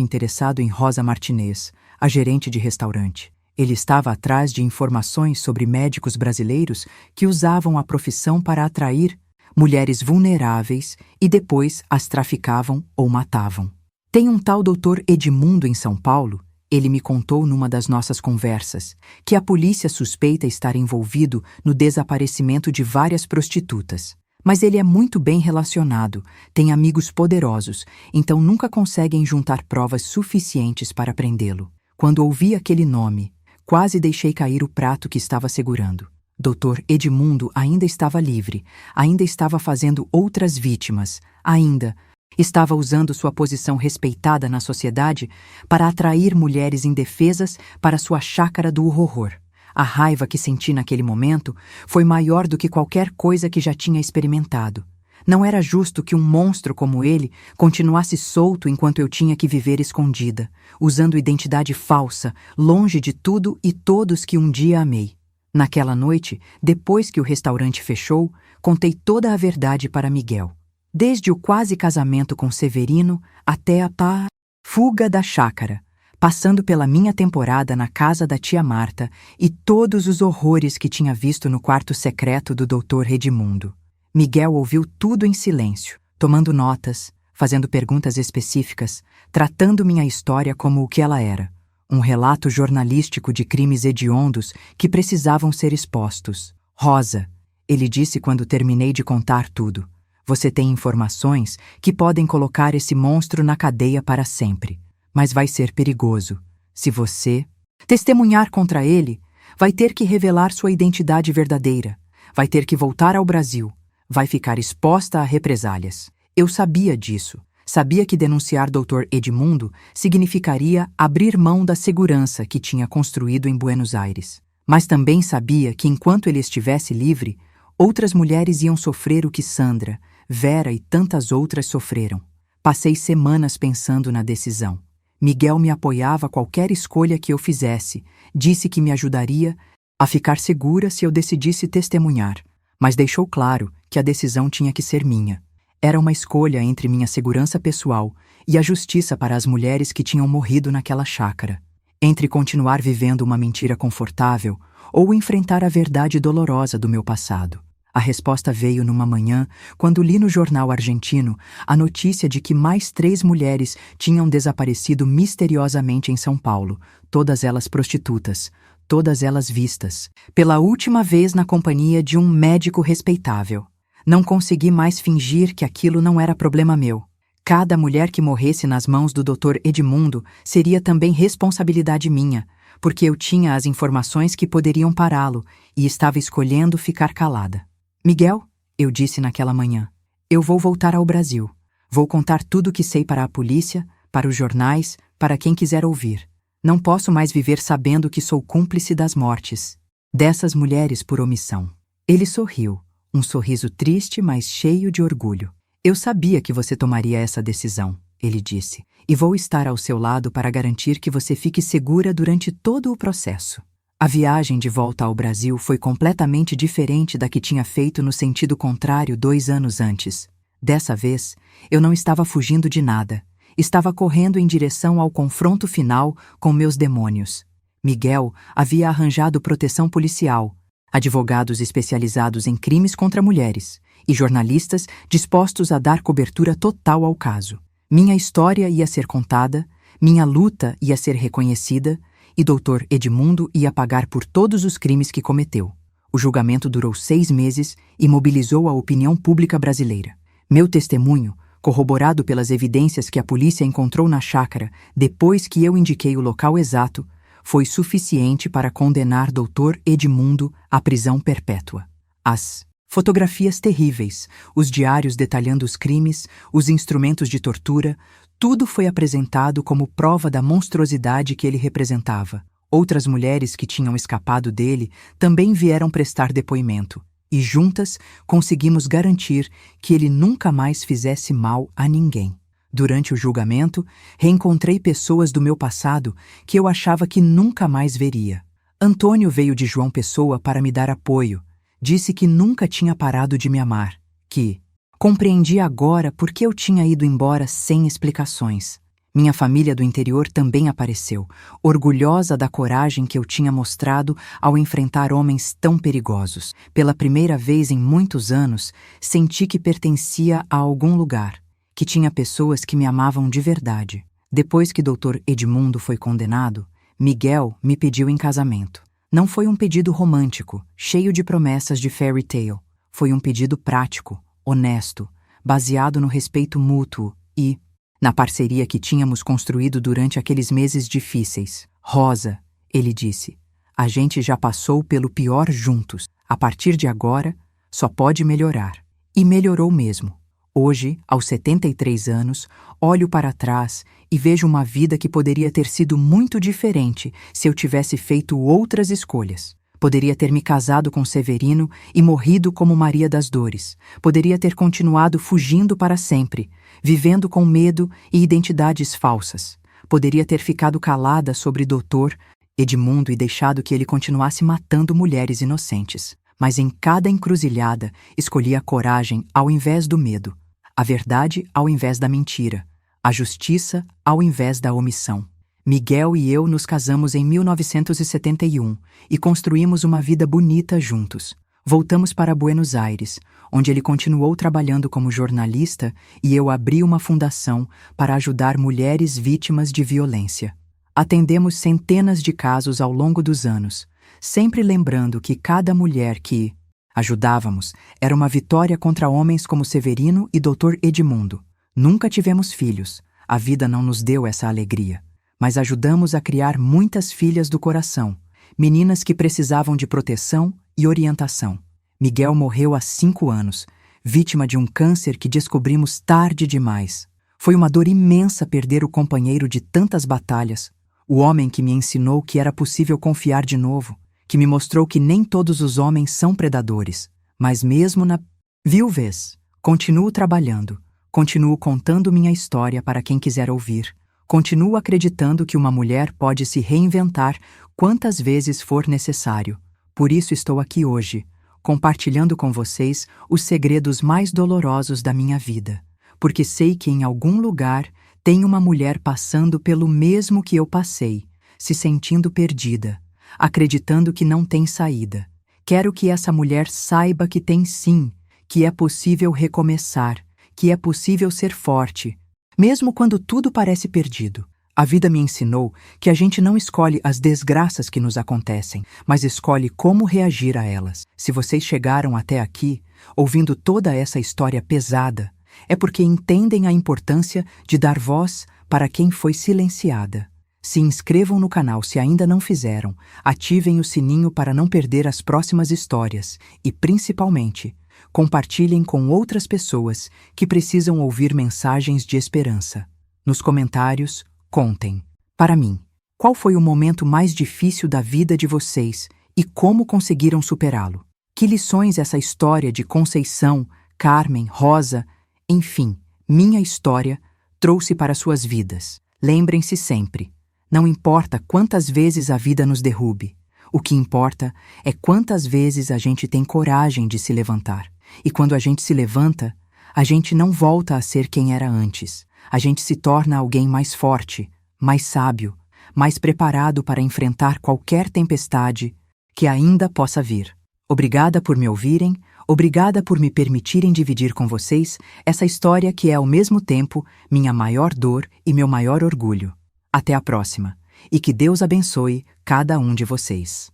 [SPEAKER 1] interessado em Rosa Martinez, a gerente de restaurante. Ele estava atrás de informações sobre médicos brasileiros que usavam a profissão para atrair mulheres vulneráveis e depois as traficavam ou matavam. Tem um tal Dr. Edmundo em São Paulo, ele me contou numa das nossas conversas, que a polícia suspeita estar envolvido no desaparecimento de várias prostitutas. Mas ele é muito bem relacionado, tem amigos poderosos, então nunca conseguem juntar provas suficientes para prendê-lo. Quando ouvi aquele nome, quase deixei cair o prato que estava segurando. Dr. Edmundo ainda estava livre, ainda estava fazendo outras vítimas, ainda estava usando sua posição respeitada na sociedade para atrair mulheres indefesas para sua chácara do horror. A raiva que senti naquele momento foi maior do que qualquer coisa que já tinha experimentado. Não era justo que um monstro como ele continuasse solto enquanto eu tinha que viver escondida, usando identidade falsa, longe de tudo e todos que um dia amei. Naquela noite, depois que o restaurante fechou, contei toda a verdade para Miguel. Desde o quase casamento com Severino até a fuga da chácara, passando pela minha temporada na casa da tia Marta e todos os horrores que tinha visto no quarto secreto do Dr. Edmundo. Miguel ouviu tudo em silêncio, tomando notas, fazendo perguntas específicas, tratando minha história como o que ela era. Um relato jornalístico de crimes hediondos que precisavam ser expostos. Rosa, ele disse quando terminei de contar tudo, você tem informações que podem colocar esse monstro na cadeia para sempre. Mas vai ser perigoso. Se você testemunhar contra ele, vai ter que revelar sua identidade verdadeira. Vai ter que voltar ao Brasil. Vai ficar exposta a represálias. Eu sabia disso. Sabia que denunciar Dr. Edmundo significaria abrir mão da segurança que tinha construído em Buenos Aires. Mas também sabia que enquanto ele estivesse livre, outras mulheres iam sofrer o que Sandra, Vera e tantas outras sofreram. Passei semanas pensando na decisão. Miguel me apoiava a qualquer escolha que eu fizesse, disse que me ajudaria a ficar segura se eu decidisse testemunhar, mas deixou claro que a decisão tinha que ser minha. Era uma escolha entre minha segurança pessoal e a justiça para as mulheres que tinham morrido naquela chácara. Entre continuar vivendo uma mentira confortável ou enfrentar a verdade dolorosa do meu passado. A resposta veio numa manhã, quando li no jornal argentino a notícia de que mais 3 mulheres tinham desaparecido misteriosamente em São Paulo, todas elas prostitutas, todas elas vistas, pela última vez na companhia de um médico respeitável. Não consegui mais fingir que aquilo não era problema meu. Cada mulher que morresse nas mãos do Dr. Edmundo seria também responsabilidade minha, porque eu tinha as informações que poderiam pará-lo e estava escolhendo ficar calada. Miguel, eu disse naquela manhã, eu vou voltar ao Brasil. Vou contar tudo o que sei para a polícia, para os jornais, para quem quiser ouvir. Não posso mais viver sabendo que sou cúmplice das mortes dessas mulheres por omissão. Ele sorriu, um sorriso triste, mas cheio de orgulho. Eu sabia que você tomaria essa decisão, ele disse, e vou estar ao seu lado para garantir que você fique segura durante todo o processo. A viagem de volta ao Brasil foi completamente diferente da que tinha feito no sentido contrário 2 anos antes. Dessa vez, eu não estava fugindo de nada. Estava correndo em direção ao confronto final com meus demônios. Miguel havia arranjado proteção policial, advogados especializados em crimes contra mulheres e jornalistas dispostos a dar cobertura total ao caso. Minha história ia ser contada, minha luta ia ser reconhecida e Dr. Edmundo ia pagar por todos os crimes que cometeu. O julgamento durou 6 meses e mobilizou a opinião pública brasileira. Meu testemunho, corroborado pelas evidências que a polícia encontrou na chácara depois que eu indiquei o local exato, foi suficiente para condenar Dr. Edmundo à prisão perpétua. As fotografias terríveis, os diários detalhando os crimes, os instrumentos de tortura, tudo foi apresentado como prova da monstruosidade que ele representava. Outras mulheres que tinham escapado dele também vieram prestar depoimento, e juntas conseguimos garantir que ele nunca mais fizesse mal a ninguém. Durante o julgamento, reencontrei pessoas do meu passado que eu achava que nunca mais veria. Antônio veio de João Pessoa para me dar apoio. Disse que nunca tinha parado de me amar, que compreendi agora por que eu tinha ido embora sem explicações. Minha família do interior também apareceu, orgulhosa da coragem que eu tinha mostrado ao enfrentar homens tão perigosos. Pela primeira vez em muitos anos, senti que pertencia a algum lugar, que tinha pessoas que me amavam de verdade. Depois que Dr. Edmundo foi condenado, Miguel me pediu em casamento. Não foi um pedido romântico, cheio de promessas de fairy tale. Foi um pedido prático, honesto, baseado no respeito mútuo e na parceria que tínhamos construído durante aqueles meses difíceis. Rosa, ele disse, a gente já passou pelo pior juntos. A partir de agora, só pode melhorar. E melhorou mesmo. Hoje, aos 73 anos, olho para trás e vejo uma vida que poderia ter sido muito diferente se eu tivesse feito outras escolhas. Poderia ter me casado com Severino e morrido como Maria das Dores. Poderia ter continuado fugindo para sempre, vivendo com medo e identidades falsas. Poderia ter ficado calada sobre Dr. Edmundo e deixado que ele continuasse matando mulheres inocentes. Mas em cada encruzilhada, escolhi a coragem ao invés do medo, a verdade ao invés da mentira, a justiça ao invés da omissão. Miguel e eu nos casamos em 1971 e construímos uma vida bonita juntos. Voltamos para Buenos Aires, onde ele continuou trabalhando como jornalista e eu abri uma fundação para ajudar mulheres vítimas de violência. Atendemos centenas de casos ao longo dos anos, sempre lembrando que cada mulher que ajudávamos era uma vitória contra homens como Severino e Dr. Edmundo. Nunca tivemos filhos, a vida não nos deu essa alegria, mas ajudamos a criar muitas filhas do coração, meninas que precisavam de proteção e orientação. Miguel morreu há 5 anos, vítima de um câncer que descobrimos tarde demais. Foi uma dor imensa perder o companheiro de tantas batalhas, o homem que me ensinou que era possível confiar de novo, que me mostrou que nem todos os homens são predadores, mas mesmo na viuvez, continuo trabalhando, continuo contando minha história para quem quiser ouvir, continuo acreditando que uma mulher pode se reinventar quantas vezes for necessário. Por isso estou aqui hoje, compartilhando com vocês os segredos mais dolorosos da minha vida, porque sei que em algum lugar tem uma mulher passando pelo mesmo que eu passei, se sentindo perdida, acreditando que não tem saída. Quero que essa mulher saiba que tem sim, que é possível recomeçar, que é possível ser forte, mesmo quando tudo parece perdido. A vida me ensinou que a gente não escolhe as desgraças que nos acontecem, mas escolhe como reagir a elas. Se vocês chegaram até aqui, ouvindo toda essa história pesada, é porque entendem a importância de dar voz para quem foi silenciada. Se inscrevam no canal se ainda não fizeram, ativem o sininho para não perder as próximas histórias e, principalmente, compartilhem com outras pessoas que precisam ouvir mensagens de esperança. Nos comentários, contem, para mim, qual foi o momento mais difícil da vida de vocês e como conseguiram superá-lo. Que lições essa história de Conceição, Carmen, Rosa, enfim, minha história, trouxe para suas vidas. Lembrem-se sempre, não importa quantas vezes a vida nos derrube, o que importa é quantas vezes a gente tem coragem de se levantar. E quando a gente se levanta, a gente não volta a ser quem era antes. A gente se torna alguém mais forte, mais sábio, mais preparado para enfrentar qualquer tempestade que ainda possa vir. Obrigada por me ouvirem, obrigada por me permitirem dividir com vocês essa história que é ao mesmo tempo minha maior dor e meu maior orgulho. Até a próxima, e que Deus abençoe cada um de vocês.